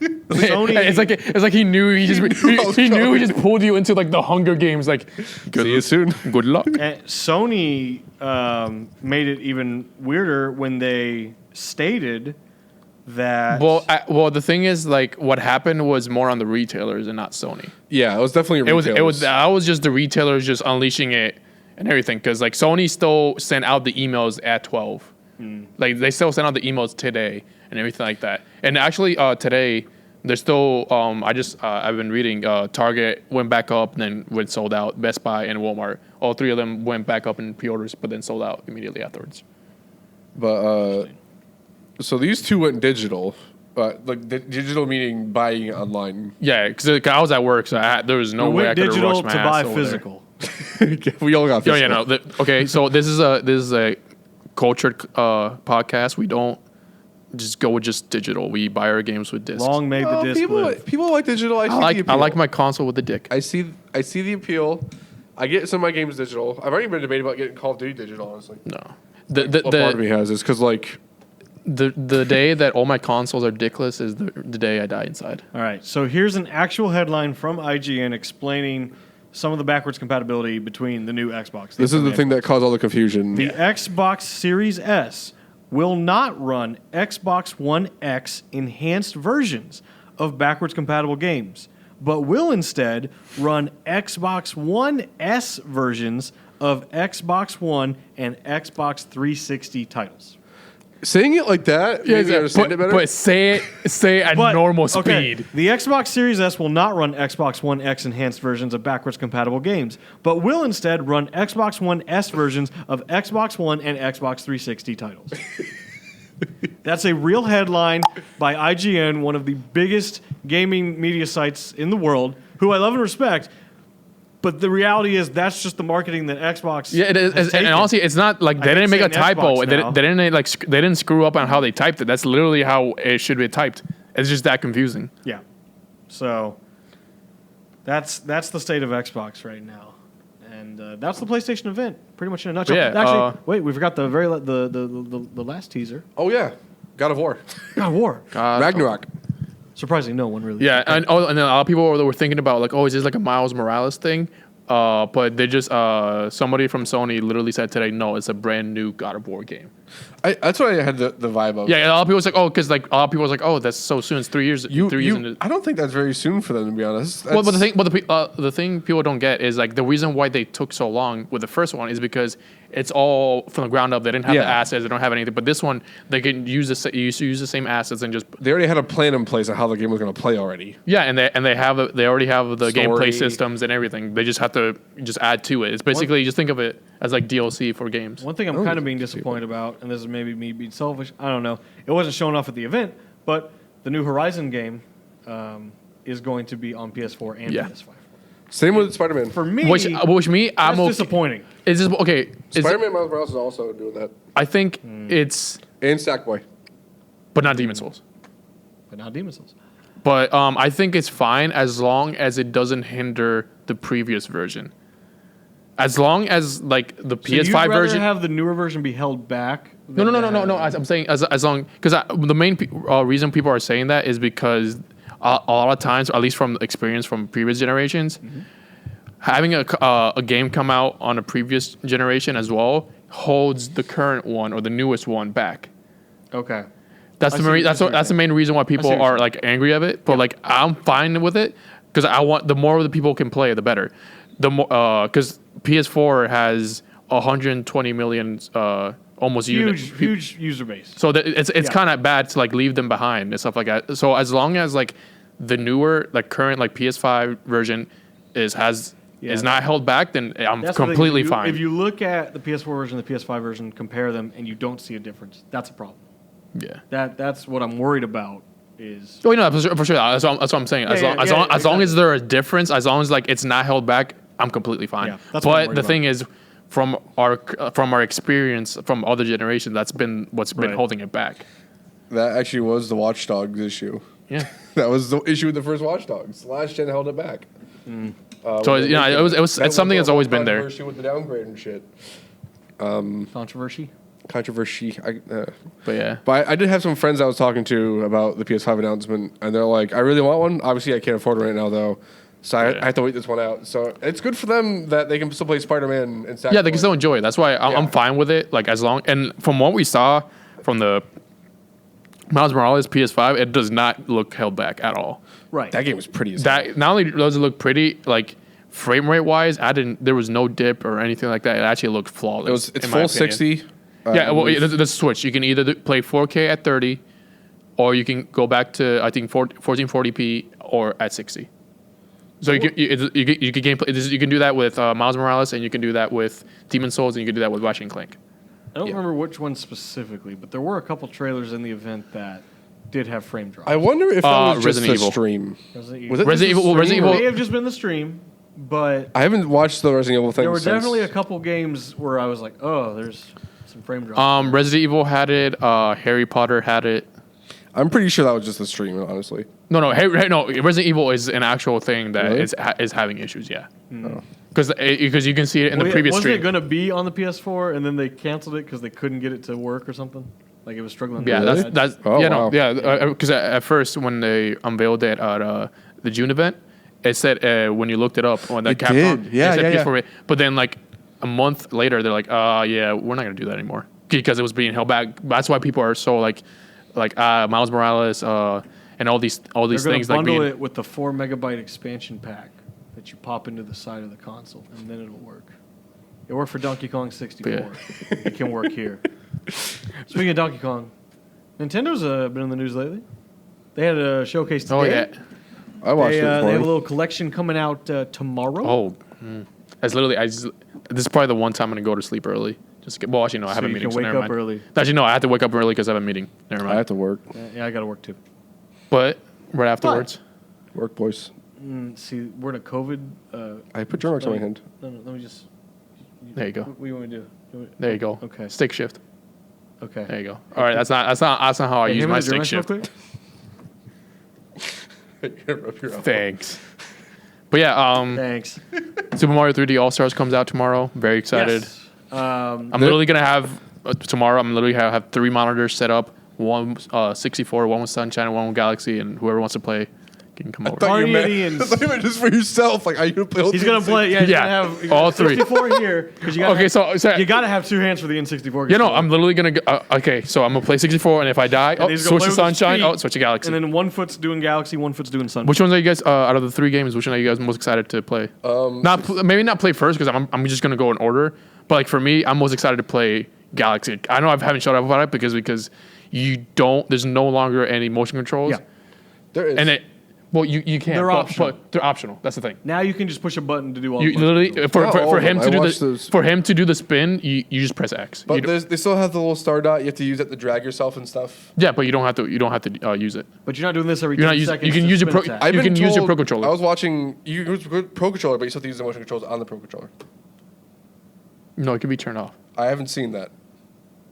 Sony. It's like he knew he just pulled you into like the Hunger Games. Like, See you soon. Good luck. And Sony made it even weirder when they stated that. Well, the thing is, like, what happened was more on the retailers and not Sony. Yeah, it was definitely retailers. That was just the retailers just unleashing it and everything, because like Sony still sent out the emails at 12. Like they still sent out the emails today and everything like that. And actually today there's still I've been reading Target went back up and then went sold out. Best Buy and Walmart, all three of them went back up in pre-orders but then sold out immediately afterwards. But so these two went digital. Like digital meaning buying online. Yeah, because I was at work, so there was no way I could rush my to ass buy over physical. We all got physical. Okay, so this is a cultured podcast. We don't just go with just digital. We buy our games with discs. Long may the disc live. People like digital. I like my console with the dick. I see the appeal. I get some of my games digital. I've already been debating about getting Call of Duty digital. Honestly, No, what part of me has is because like the day that all my consoles are dickless is the day I die inside. All right, so here's an actual headline from IGN explaining some of the backwards compatibility between the new Xbox. This is the thing that caused all the confusion. The Xbox Series S will not run Xbox One X enhanced versions of backwards compatible games, but will instead run Xbox One S versions of Xbox One and Xbox 360 titles. Saying it like that, maybe I understand it better. But say at normal speed. Okay, the Xbox Series S will not run Xbox One X enhanced versions of backwards compatible games, but will instead run Xbox One S versions of Xbox One and Xbox 360 titles. That's a real headline by IGN, one of the biggest gaming media sites in the world, who I love and respect. But the reality is that's just the marketing that Xbox. Yeah, it is, and honestly, it's not like they didn't make a typo. They didn't screw up on how they typed it. That's literally how it should be typed. It's just that confusing. Yeah. So that's the state of Xbox right now, and that's the PlayStation event, pretty much in a nutshell. Yeah, actually, wait, we forgot the last teaser. Oh yeah, God of War, God of War, Ragnarok. Surprisingly, no one really. Yeah, and then a lot of people were thinking about like, oh, is this like a Miles Morales thing? But they just somebody from Sony literally said today, no, it's a brand new God of War game. That's what I had the vibe of. Yeah, a lot of people was like, oh, because like a lot of people was like, oh, that's so soon. It's 3 years. 3 years into. I don't think that's very soon for them, to be honest. Well, but the thing people don't get is like the reason why they took so long with the first one is because it's all from the ground up. They didn't have the assets. They don't have anything. But this one, they can use the same assets and just. They already had a plan in place on how the game was going to play already. Yeah, and they already have the Story. gameplay systems and everything. They just have to just add to it. It's basically just think of it as like DLC for games. One thing I'm kind of being disappointed about, and this is maybe me being selfish, I don't know. It wasn't shown off at the event, but the new Horizon game is going to be on PS4 and PS5. Same with Spider-Man. For me, Which I'm that's disappointing. It's just okay. Spider-Man Miles Morales is also doing that. I think it's And Sackboy. but not Demon Souls. But not Demon Souls. But I think it's fine as long as it doesn't hinder the previous version. As long as like the PS5 you'd rather version, have the newer version be held back. no. I'm saying as long because the main reason people are saying that is because a lot of times, at least from experience from previous generations, having a game come out on a previous generation as well holds the current one or the newest one back. Okay. That's the main reason why people are like angry of it. But like I'm fine with it because I want the more the people can play, the better. The more because PS4 has 120 million almost huge user base. So it's kind of bad to like leave them behind and stuff like that. So as long as like the newer like current like PS5 version is not held back, then I'm completely fine. If you look at the PS4 version and the PS5 version, compare them, and you don't see a difference, that's a problem. Yeah, that's what I'm worried about. Is for sure. That's what I'm saying. As long as there is a difference, as long as like it's not held back, I'm completely fine. Yeah, that's what I'm but the thing is, from our experience from other generations, that's been what's been holding it back. That actually was the Watch Dogs issue. Yeah, that was the issue with the first Watch Dogs. Last gen held it back. So it's something that's always been there. Controversy with the downgrade and shit. Controversy. But yeah. But I did have some friends I was talking to about the PS5 announcement, and they're like, I really want one. Obviously, I can't afford it right now, though. So I have to wait this one out. So it's good for them that they can still play Spider-Man and Sackboy. Yeah, they can still enjoy it. That's why I'm fine with it. Like as long and from what we saw from the Miles Morales PS5, it does not look held back at all. Right. That game was pretty. That not only does it look pretty, like frame rate wise, there was no dip or anything like that. It actually looked flawless. It's full 60. Yeah, well, the Switch. You can either play 4K at 30, or you can go back to I think 1440p or at 60. So you can gameplay. You can do that with Miles Morales, and you can do that with Demon Souls, and you can do that with Ratchet and Clank. I don't remember which one specifically, but there were a couple trailers in the event that did have frame drops. I wonder if that was just Resident the Evil. stream. Resident Evil. It may have just been the stream, but I haven't watched the Resident Evil thing. There were definitely a couple games where I was like, "Oh, there's some frame drops." Resident Evil had it. Harry Potter had it. I'm pretty sure that was just the stream, honestly. No. Resident Evil is an actual thing that is having issues. Yeah. Because you can see it in the previous stream. Wasn't it going to be on the PS4 and then they canceled it because they couldn't get it to work or something? Like it was struggling. Yeah, really? that's because at first when they unveiled it at the June event, it said when you looked it up on that Capcom, PS4. But then like a month later, they're like, yeah, we're not going to do that anymore because it was being held back. That's why people are so like Miles Morales and all these things. They're going to bundle it with the 4 megabyte expansion pack that you pop into the side of the console, and then it'll work. It worked for Donkey Kong 64. Yeah. It can work here. Speaking of Donkey Kong, Nintendo's been in the news lately. They had a showcase today. Oh, yeah. I watched it. They have a little collection coming out tomorrow. Oh. That's literally, this is probably the one time I'm going to go to sleep early. Actually, no, I have a meeting. So you can wake up early. Actually, no, I have to wake up early because I have a meeting. Never mind. I have to work. Yeah, I got to work too. But right afterwards. Work, boys. See, we're in a COVID. I put your marks on my hand. No, let me just. There you go. What do you want me to do? There you go. Okay. Stick shift. Okay. There you go. All right, that's not how I use my stick shift. Thanks. But yeah, thanks. Super Mario 3D All Stars comes out tomorrow. Very excited. Yes. I'm literally gonna have tomorrow. I'm literally have 3 monitors set up. one 64, one with Sunshine, one with Galaxy, and whoever wants to play can come over. Party I Indians. thought you meant just for yourself. Like, are you gonna play? He's gonna play. Yeah, he's gonna have all three. 64 here. You gotta Okay, so you gotta have 2 hands for the N64. you know, I'm literally gonna go, okay. So I'm gonna play 64, and if I die, he's gonna switch play to with Sunshine. his feet, Switch to Galaxy. And then 1 foot's doing Galaxy, 1 foot's doing Sun. Which ones are you guys out of the 3 games? Which one are you guys most excited to play? Maybe not play first because I'm just gonna go in order. But like for me, I'm most excited to play Galaxy. I know I haven't shut up about it because you don't. There's no longer any motion controls. Yeah. There is. And you can't. They're optional. But they're optional. That's the thing. Now you can just push a button to do all. You the motion literally controls. for him to do those. for him to do the spin, you just press X. But they still have the little star dot. You have to use it to drag yourself and stuff. Yeah, but you don't have to use it. But you're not doing this every You're 10 not using. seconds. You can to use your spin pro. attack. You can use your pro controller. I was watching. You use pro controller, but you still have to use the motion controls on the pro controller. No, it can be turned off. I haven't seen that.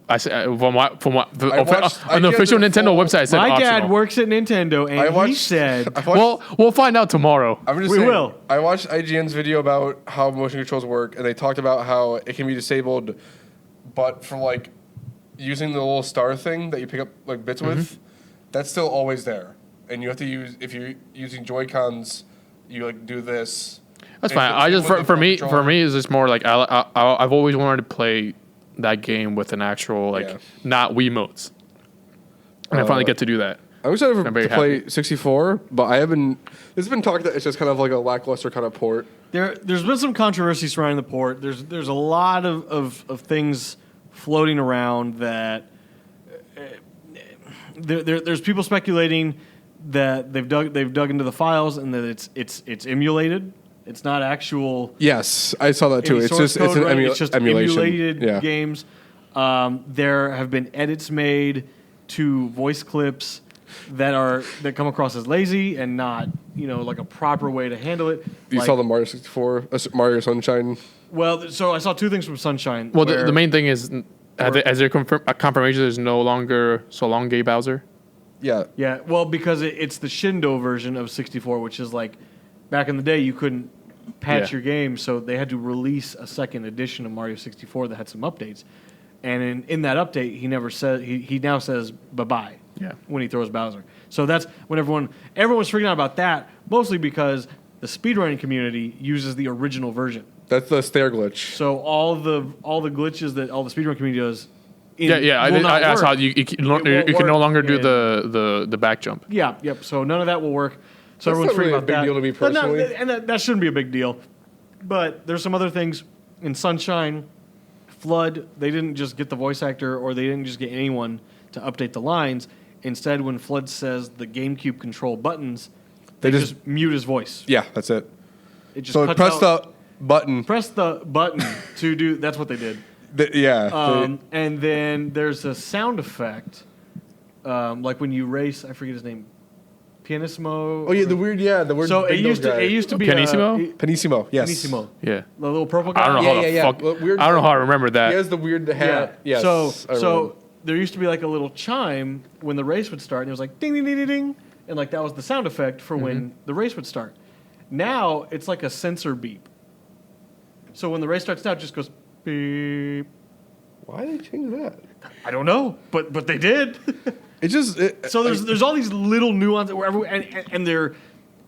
I said from what I on the get official the Nintendo full- website. It said My optional. dad works at Nintendo, and he watched- said, I watched- Well, we'll find out tomorrow. I'm just We saying, will. I watched IGN's video about how motion controls work, and they talked about how it can be disabled, but for like using the little star thing that you pick up like bits with, that's still always there. And you have to use if you're using Joy-Cons, you like do this. That's And fine. if I it's just with the for me controller- is just more like I've always wanted to play that game with an actual like not Wiimotes, and I finally get to do that. I'm excited I'm very to play happy. 64, but I haven't. There's been talk that it's just kind of like a lackluster kind of port. there's been some controversy surrounding the port. There's a lot of things floating around that there's people speculating that they've dug into the files and that it's emulated. It's not actual. Yes, I saw that too. any It's source just code, it's an right? It's just emulation. emulated games. There have been edits made to voice clips that come across as lazy and not like a proper way to handle it. You Like- saw the Mario 64, Mario Sunshine. Well, so I saw 2 things from Sunshine. Well, where- the main thing is as there confirmation, there's no longer so long gay Bowser. Yeah, Yeah, well, because it's the Shindo version of 64, which is like back in the day you couldn't patch Yeah. your game, so they had to release a second edition of Mario 64 that had some updates. And in that update, he never said he now says bye-bye. Yeah. When he throws Bowser. So that's when everyone's freaking out about that, mostly because the speedrunning community uses the original version. that's the stair glitch. So all the glitches that all the speedrun community does I that's how you can no work longer do in- the back jump. Yeah, yep. So none of that will work. So That's everyone's not really freaking a out big that. deal to me But no, personally. and that shouldn't be a big deal. But there's some other things in Sunshine, Flood. They didn't just get the voice actor, or they didn't just get anyone to update the lines. Instead, when Flood says the GameCube control buttons, they just mute his voice. Yeah, that's it. It just So cuts press out- the button. press the button to do. That's what they did. And then there's a sound effect, like when you race. I forget his name, Pianissimo. oh yeah, the weird So it big used nose to guy. it used to be Pianissimo. Yes. Pianissimo, Yeah. the little purple guy. I don't know how the yeah. fuck. Well, weird- I don't know how I remember that. He has the weird hat. Yeah. Yes. I remember. So there used to be like a little chime when the race would start, and it was like ding ding ding ding ding, and like that was the sound effect for when the race would start. Now it's like a sensor beep. So when the race starts now, it just goes beep. why did they change that? I don't know, but they did. It just So there's all these little nuances where and they're.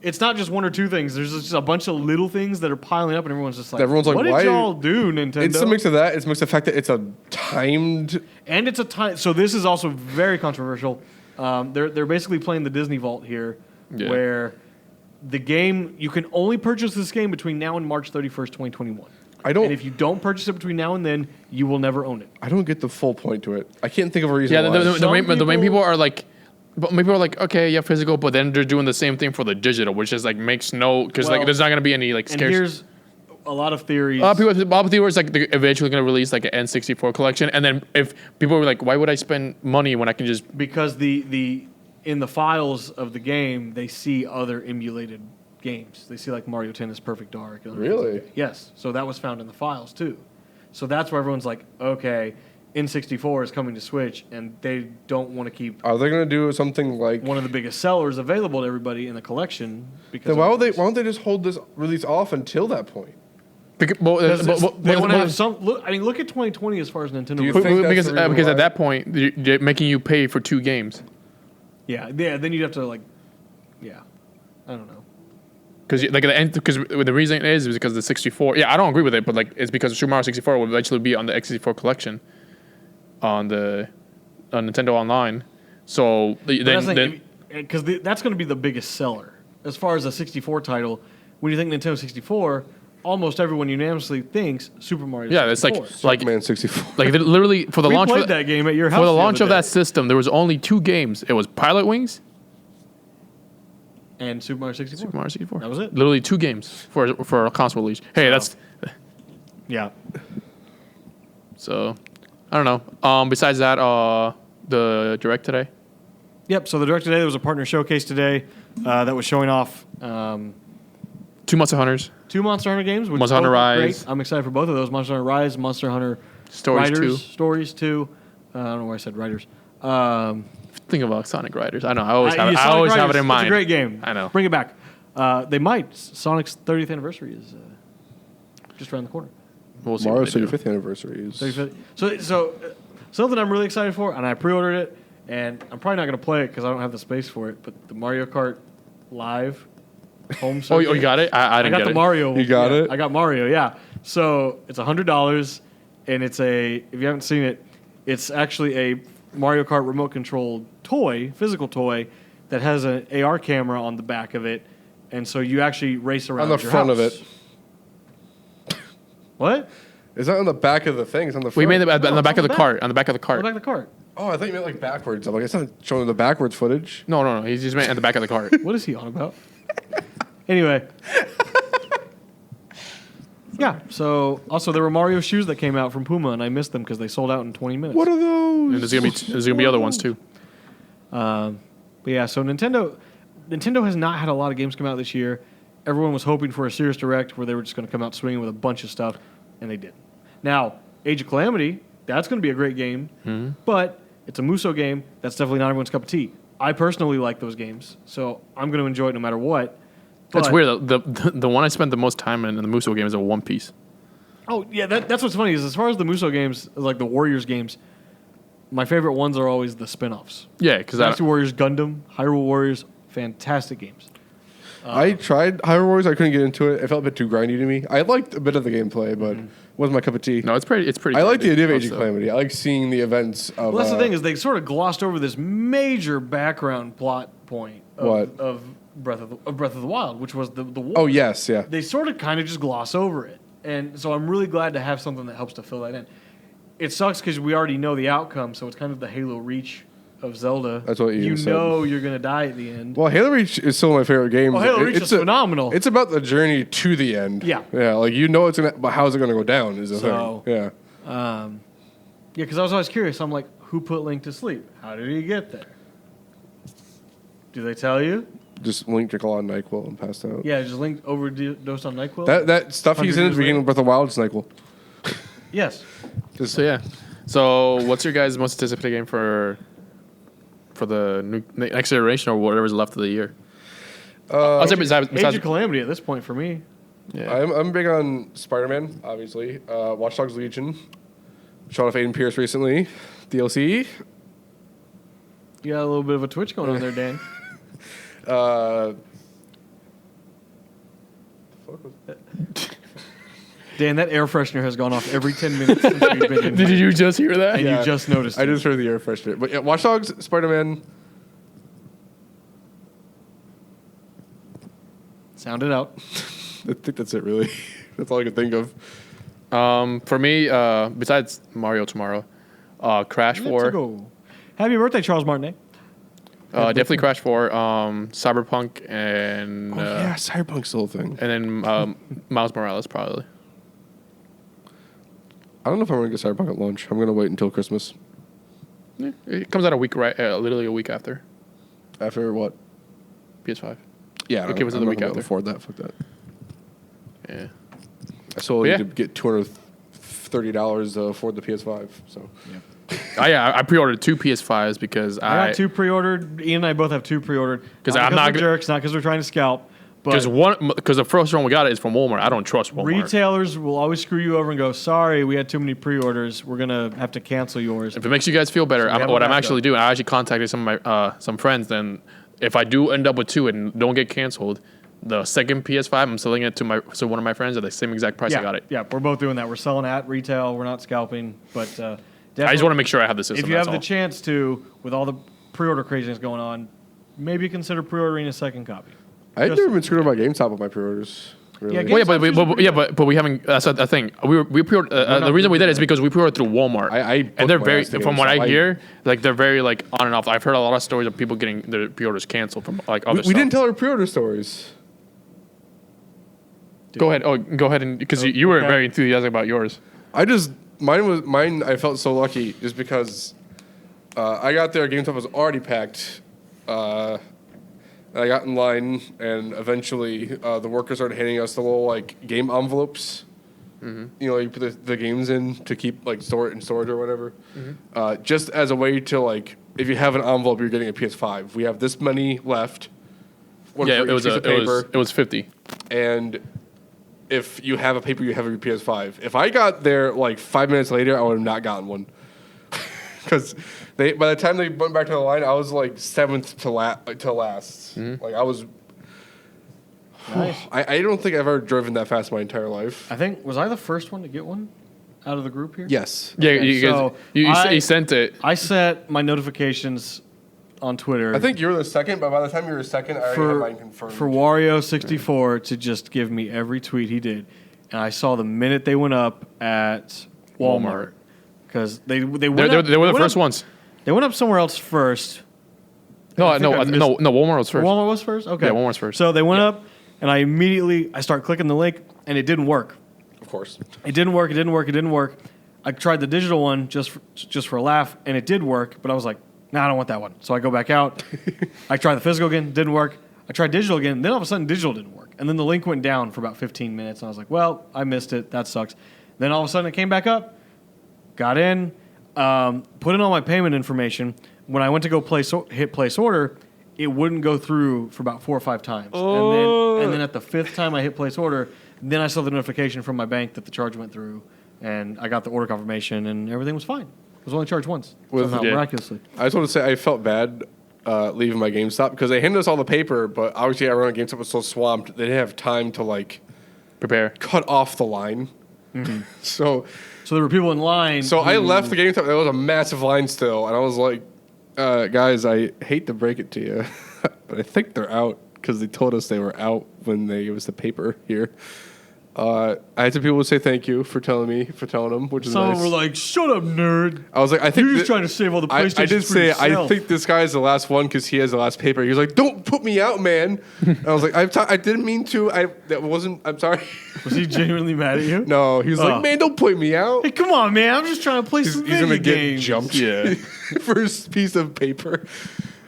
It's not just 1 or 2 things. There's just a bunch of little things that are piling up, and everyone's just like, Everyone's like, "What why- did y'all do, Nintendo?" It's a mix of that. It's a mix of the fact that it's a timed. And it's a time. So this is also very controversial. They're basically playing the Disney Vault here, where the game you can only purchase this game between now and March 31st, 2021. And if you don't purchase it between now and then, you will never own it. I don't get the full point to it. I can't think of a reason. Yeah, why. the main people are like, but people are like, okay, yeah, physical, but then they're doing the same thing for the digital, which is like makes no because Well, like there's not gonna be any like And scarce. here's a lot of theories. A lot of people is like they're eventually gonna release like an N64 collection, and then if people were like, why would I spend money when I can just because the in the files of the game they see other emulated games. They see like Mario Tennis Perfect Dark. And other things Really? like that. Yes. So that was found in the files too. So that's where everyone's like, okay, N64 is coming to Switch, and they don't want to keep Are they gonna do something like? one of the biggest sellers available to everybody in the collection. Because Then why don't they just hold this release off until that point? They want to have some. Look, I mean, look at 2020 as far as Nintendo. Do you think that's because at that point they're making you pay for 2 games. Yeah. Then you'd have to I don't know. Because the reason is because the 64. Yeah, I don't agree with it, but it's because Super Mario 64 will eventually be on the X64 collection, on Nintendo Online. So then because that's going to be the biggest seller as far as a 64 title. When you think Nintendo 64, almost everyone unanimously thinks Super Mario 64. Yeah, it's like Superman 64. Like literally for the launch played that game at your house for the launch of that system, there was only 2 games. It was Pilot Wings and Super Mario 64. Super Mario 64. That was it. Literally 2 games for a console release. Hey, that's yeah. So I don't know. Besides that, the Direct today. Yep. So the Direct today, there was a partner showcase today that was showing off 2 Monster Hunters. 2 Monster Hunter games. Which Monster Hunter Rise. Great. I'm excited for both of those. Monster Hunter Rise, Monster Hunter Stories Riders, 2. Stories 2. I don't know why I said Riders. Think about Sonic Riders. I know. I always have it in mind. It's a great game. I know. Bring it back. They might. Sonic's 30th anniversary is just around the corner. We'll see. Mario's 35th anniversary is. 35th. So something I'm really excited for, and I pre-ordered it, and I'm probably not going to play it because I don't have the space for it. But the Mario Kart Live home. Oh, you got it? I didn't got get the it. Mario. You got it? I got Mario. Yeah. So it's $100, and it's if you haven't seen it, it's actually a Mario Kart remote controlled toy, physical toy, that has an AR camera on the back of it, and so you actually race around On the your front house. of it. What? It's not on the back of the thing. It's on the front. We made it on the back of the back. cart. On the back of the On cart. the back of the cart. Oh, I thought you meant like backwards. I'm like, it's not showing the backwards footage. No. He's just meant on the back of the cart. What is he on about? Anyway. Yeah. So also there were Mario shoes that came out from Puma, and I missed them because they sold out in 20 minutes. What are those? And there's gonna be other ones too. But yeah, so Nintendo has not had a lot of games come out this year. Everyone was hoping for a serious Direct where they were just going to come out swinging with a bunch of stuff, and they did. Now, Age of Calamity, that's going to be a great game, but it's a Muso game. That's definitely not everyone's cup of tea. I personally like those games, so I'm going to enjoy it no matter what. That's But- weird. The one I spent the most time in the Muso game is a One Piece. Oh, yeah, that's what's funny is as far as the Muso games, like the Warriors games, my favorite ones are always the spin-offs. Yeah, because Dynasty Warriors, Gundam, Hyrule Warriors, fantastic games. I tried Hyrule Warriors. I couldn't get into it. It felt a bit too grindy to me. I liked a bit of the gameplay, but wasn't my cup of tea. no, it's pretty. I like the idea of Age of also. Calamity. I like seeing the events of. Well, that's the thing is they sort of glossed over this major background plot point of Breath of the Wild, which was the war. Oh yes, yeah. They sort of kind of just gloss over it, and so I'm really glad to have something that helps to fill that in. It sucks because we already know the outcome, so it's kind of the Halo Reach of Zelda. That's what you said. know you're gonna die at the end. Well, Halo Reach is still my favorite game. Oh, Halo Reach is phenomenal. It's about the journey to the end. Yeah. Yeah, like you know it's gonna. But how's it gonna go down? Is the So- thing. Yeah. Yeah, because I was always curious. I'm like, who put Link to sleep? How did he get there? Do they tell you? Just Link drank a lot of NyQuil and passed out. Yeah, just Link overdosed on NyQuil. That stuff he's in 100 at the beginning of Breath of the Wild is NyQuil. Yes. Just So yeah. So what's your guys' most anticipated game for the next iteration or whatever's left of the year? I'll say besides Age of Calamity at this point for me. yeah. I'm big on Spider-Man, obviously. Watch Dogs Legion. Shot off Aiden Pierce recently. DLC. You got a little bit of a twitch going on there, Dan. Dan, that air freshener has gone off every 10 minutes since we've been in. Did you just hear that? And Yeah. you just noticed I it. just heard the air freshener. But yeah, Watch Dogs, Spider-Man. Sound it out. I think that's it, really. That's all I can think of. For me, besides Mario tomorrow, Crash Let's 4. go. Happy birthday, Charles Martinet. Definitely Crash 4, Cyberpunk, and Oh, yeah, Cyberpunk's still a thing. and then Miles Morales probably. I don't know if I'm going to get Cyberpunk at launch. I'm going to wait until Christmas. Yeah, it comes out a week literally a week after After what? PS5. Yeah, It was I'm the not week gonna after. afford that. Fuck that. Yeah. I still Yeah. need to get $230 to afford the PS5. So I pre-ordered 2 PS5s because I got 2 pre-ordered. Ian and I both have 2 pre-ordered. Because Not I'm because not we're gonna- jerks, not because we're trying to scalp, Because the first one we got is from Walmart. I don't trust Walmart. Retailers will always screw you over and go, sorry, we had too many pre-orders. We're going to have to cancel yours. If it makes you guys feel better, what I'm actually doing, I actually contacted some of my some friends. Then if I do end up with 2 and don't get canceled, the second PS5, I'm selling it to one of my friends at the same exact price I got it. Yeah, we're both doing that. We're selling at retail. We're not scalping. But I just want to make sure I have the system. If you have the chance to, with all the pre-order craziness going on, maybe consider pre-ordering a second copy. I've never been screwed about GameStop with my pre-orders. Really. But we haven't. That's a thing. We pre-ordered. The reason we did it is because we pre-ordered through Walmart. And they're very, from what I hear, like they're very like on and off. I've heard a lot of stories of people getting their pre-orders canceled from like other. We didn't tell our pre-order stories. Go ahead. Oh, go ahead and because you were very enthusiastic about yours. Mine. I felt so lucky just because I got there. GameStop was already packed. I got in line, and eventually the workers started handing us the little like game envelopes. Mm-hmm. You know, you put the games in to keep like store it in storage or whatever. Mm-hmm. Just as a way to like, if you have an envelope, you're getting a PS5. We have this many left. It was 50. And if you have a paper, you have your PS5. If I got there like 5 minutes later, I would have not gotten one. Because by the time they went back to the line, I was like 7th to last. Mm-hmm. Like I was. Nice. I don't think I've ever driven that fast my entire life. Was I the first one to get one out of the group here? Yes. Yeah, you sent it. I set my notifications on Twitter. I think you were the second, but by the time you were second, I already had mine confirmed. For Wario64 to just give me every tweet he did. And I saw the minute they went up at Walmart. Because they were the first ones. They went up somewhere else first. No, Walmart was first. Walmart was first? Okay. Yeah, Walmart was first. So they went up, and I start clicking the link, and it didn't work. Of course. It didn't work. I tried the digital one just for a laugh, and it did work, but I was like, nah, I don't want that one. So I go back out. I tried the physical again, didn't work. I tried digital again, then all of a sudden digital didn't work. And then the link went down for about 15 minutes, and I was like, well, I missed it. That sucks. Then all of a sudden it came back up. Got in, put in all my payment information. When I went to go hit place order, it wouldn't go through for about 4 or 5 times. Oh. And then at the 5th time I hit place order, then I saw the notification from my bank that the charge went through, and I got the order confirmation, and everything was fine. I was only charged once, miraculously. I just want to say I felt bad leaving my GameStop because they handed us all the paper, but obviously everyone at GameStop was so swamped they didn't have time to like prepare, cut off the line. Mm-hmm. So there were people in line. So I left the GameStop. There was a massive line still, and I was like, guys, I hate to break it to you, but I think they're out because they told us they were out when they gave us the paper here. I had some people say thank you for telling them, which is nice. Some were like, shut up, nerd. I was like, I think you're just trying to save all the PlayStations. I did say, yourself. I think this guy's the last one because he has the last paper. He was like, don't put me out, man. And I was like, I didn't mean to. I'm sorry. Was he genuinely mad at you? No, he was like, man, don't put me out. Hey, come on, man. I'm just trying to play some video games. He's going to get jumped. Yeah. First piece of paper.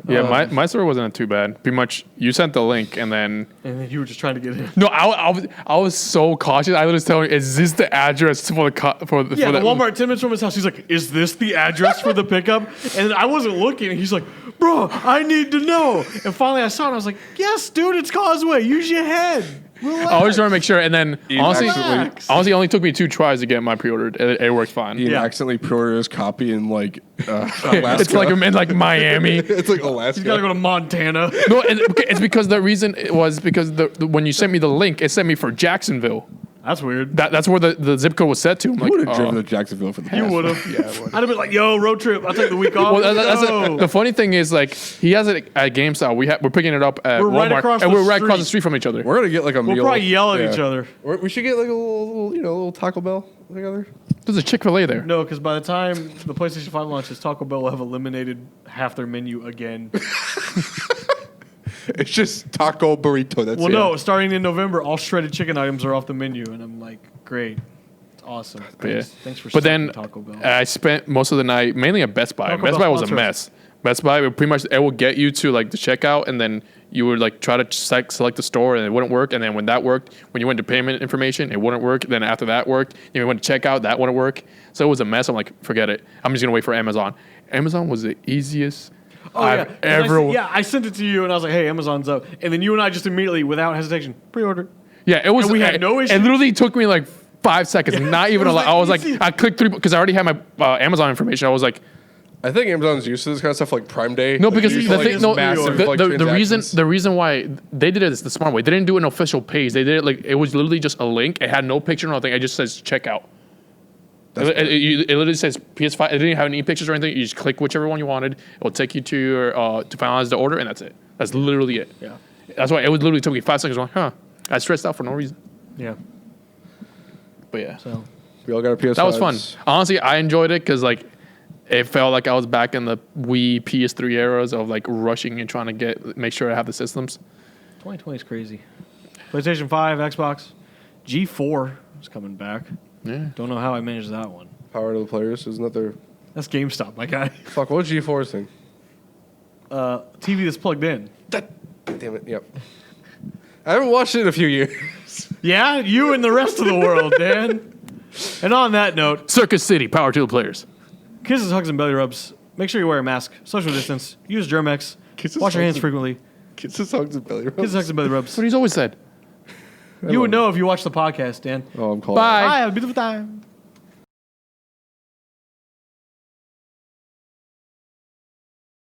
Yeah, my story wasn't too bad. Pretty much, you sent the link, and then you were just trying to get in. No, I was so cautious. I was just telling, "Is this the address for the the Walmart 10 minutes from his house?" He's like, "Is this the address for the pickup?" And I wasn't looking. And he's like, "Bro, I need to know." And finally, I saw it. And I was like, "Yes, dude, it's Causeway. Use your head." Relax. I was trying to make sure, and then honestly, it only took me 2 tries to get my pre-order. It worked fine. He accidentally pre-ordered his copy in like Alaska. It's like in like Miami. It's like Alaska. You gotta go to Montana. No, it's because the reason was because when you sent me the link, it sent me for Jacksonville. That's weird. That's where the zip code was set to. You would have driven to Jacksonville for the past. You would have. Yeah, I'd have been like, "Yo, road trip. I'll take the week off." Well, the funny thing is, like, he has it at GameStop. We're picking it up at Walmart, and we're right across the street from each other. We're gonna get like a meal. We'll probably yell at each other. We should get like a little Taco Bell together. There's a Chick-fil-A there. No, because by the time the PlayStation 5 launches, Taco Bell will have eliminated half their menu again. It's just taco burrito. That's no, starting in November, all shredded chicken items are off the menu, and I'm like, great, it's awesome. Thanks for. But then Taco Bell. I spent most of the night mainly at Best Buy. Best Buy was a mess. Best Buy, pretty much, it will get you to like the checkout, and then you would like try to select the store, and it wouldn't work. And then when that worked, when you went to payment information, it wouldn't work. Then after that worked, you went to checkout, that wouldn't work. So it was a mess. I'm like, forget it. I'm just gonna wait for Amazon. Amazon was the easiest. I've ever. I sent it to you, and I was like, "Hey, Amazon's up," and then you and I just immediately, without hesitation, pre-ordered. Yeah, it was. And we had no issues. It literally took me like 5 seconds, not even a lot. I was like, easy. I clicked through because I already had my Amazon information. I was like, I think Amazon's used to this kind of stuff like Prime Day. no, Like, because usually, the like, thing, no, massive, like, the reason why they did it is the smart way. They didn't do an official page. They did it like it was literally just a link. It had no picture, nothing. It just says checkout. It literally says PS5. It didn't have any pictures or anything. You just click whichever one you wanted. It will take you to your to finalize the order, and that's it. That's literally it. Yeah. That's why it was literally took me 5 seconds. I'm like, huh? I stressed out for no reason. Yeah. But yeah, So We all got a PS5. that was fun. Honestly, I enjoyed it because like it felt like I was back in the Wii PS3 eras of like rushing and trying to make sure I have the systems. 2020 is crazy. PlayStation 5, Xbox, G4 is coming back. Yeah. Don't know how I managed that one. Power to the players. Isn't that their... That's GameStop, my guy. Fuck, what's G4's thing? TV that's plugged in. Damn it, yep. I haven't watched it in a few years. Yeah, you and the rest of the world, Dan. And on that note, Circus City, power to the players. kisses, hugs, and belly rubs. Make sure you wear a mask. Social distance. Use Germex. Kisses, Wash your hands hugs, frequently. Kisses, hugs, and belly rubs. Kisses, hugs, and belly rubs. That's what he's always said. You would know if you watched the podcast, Dan. Oh, I'm calling. Bye. Bye. Have a beautiful time.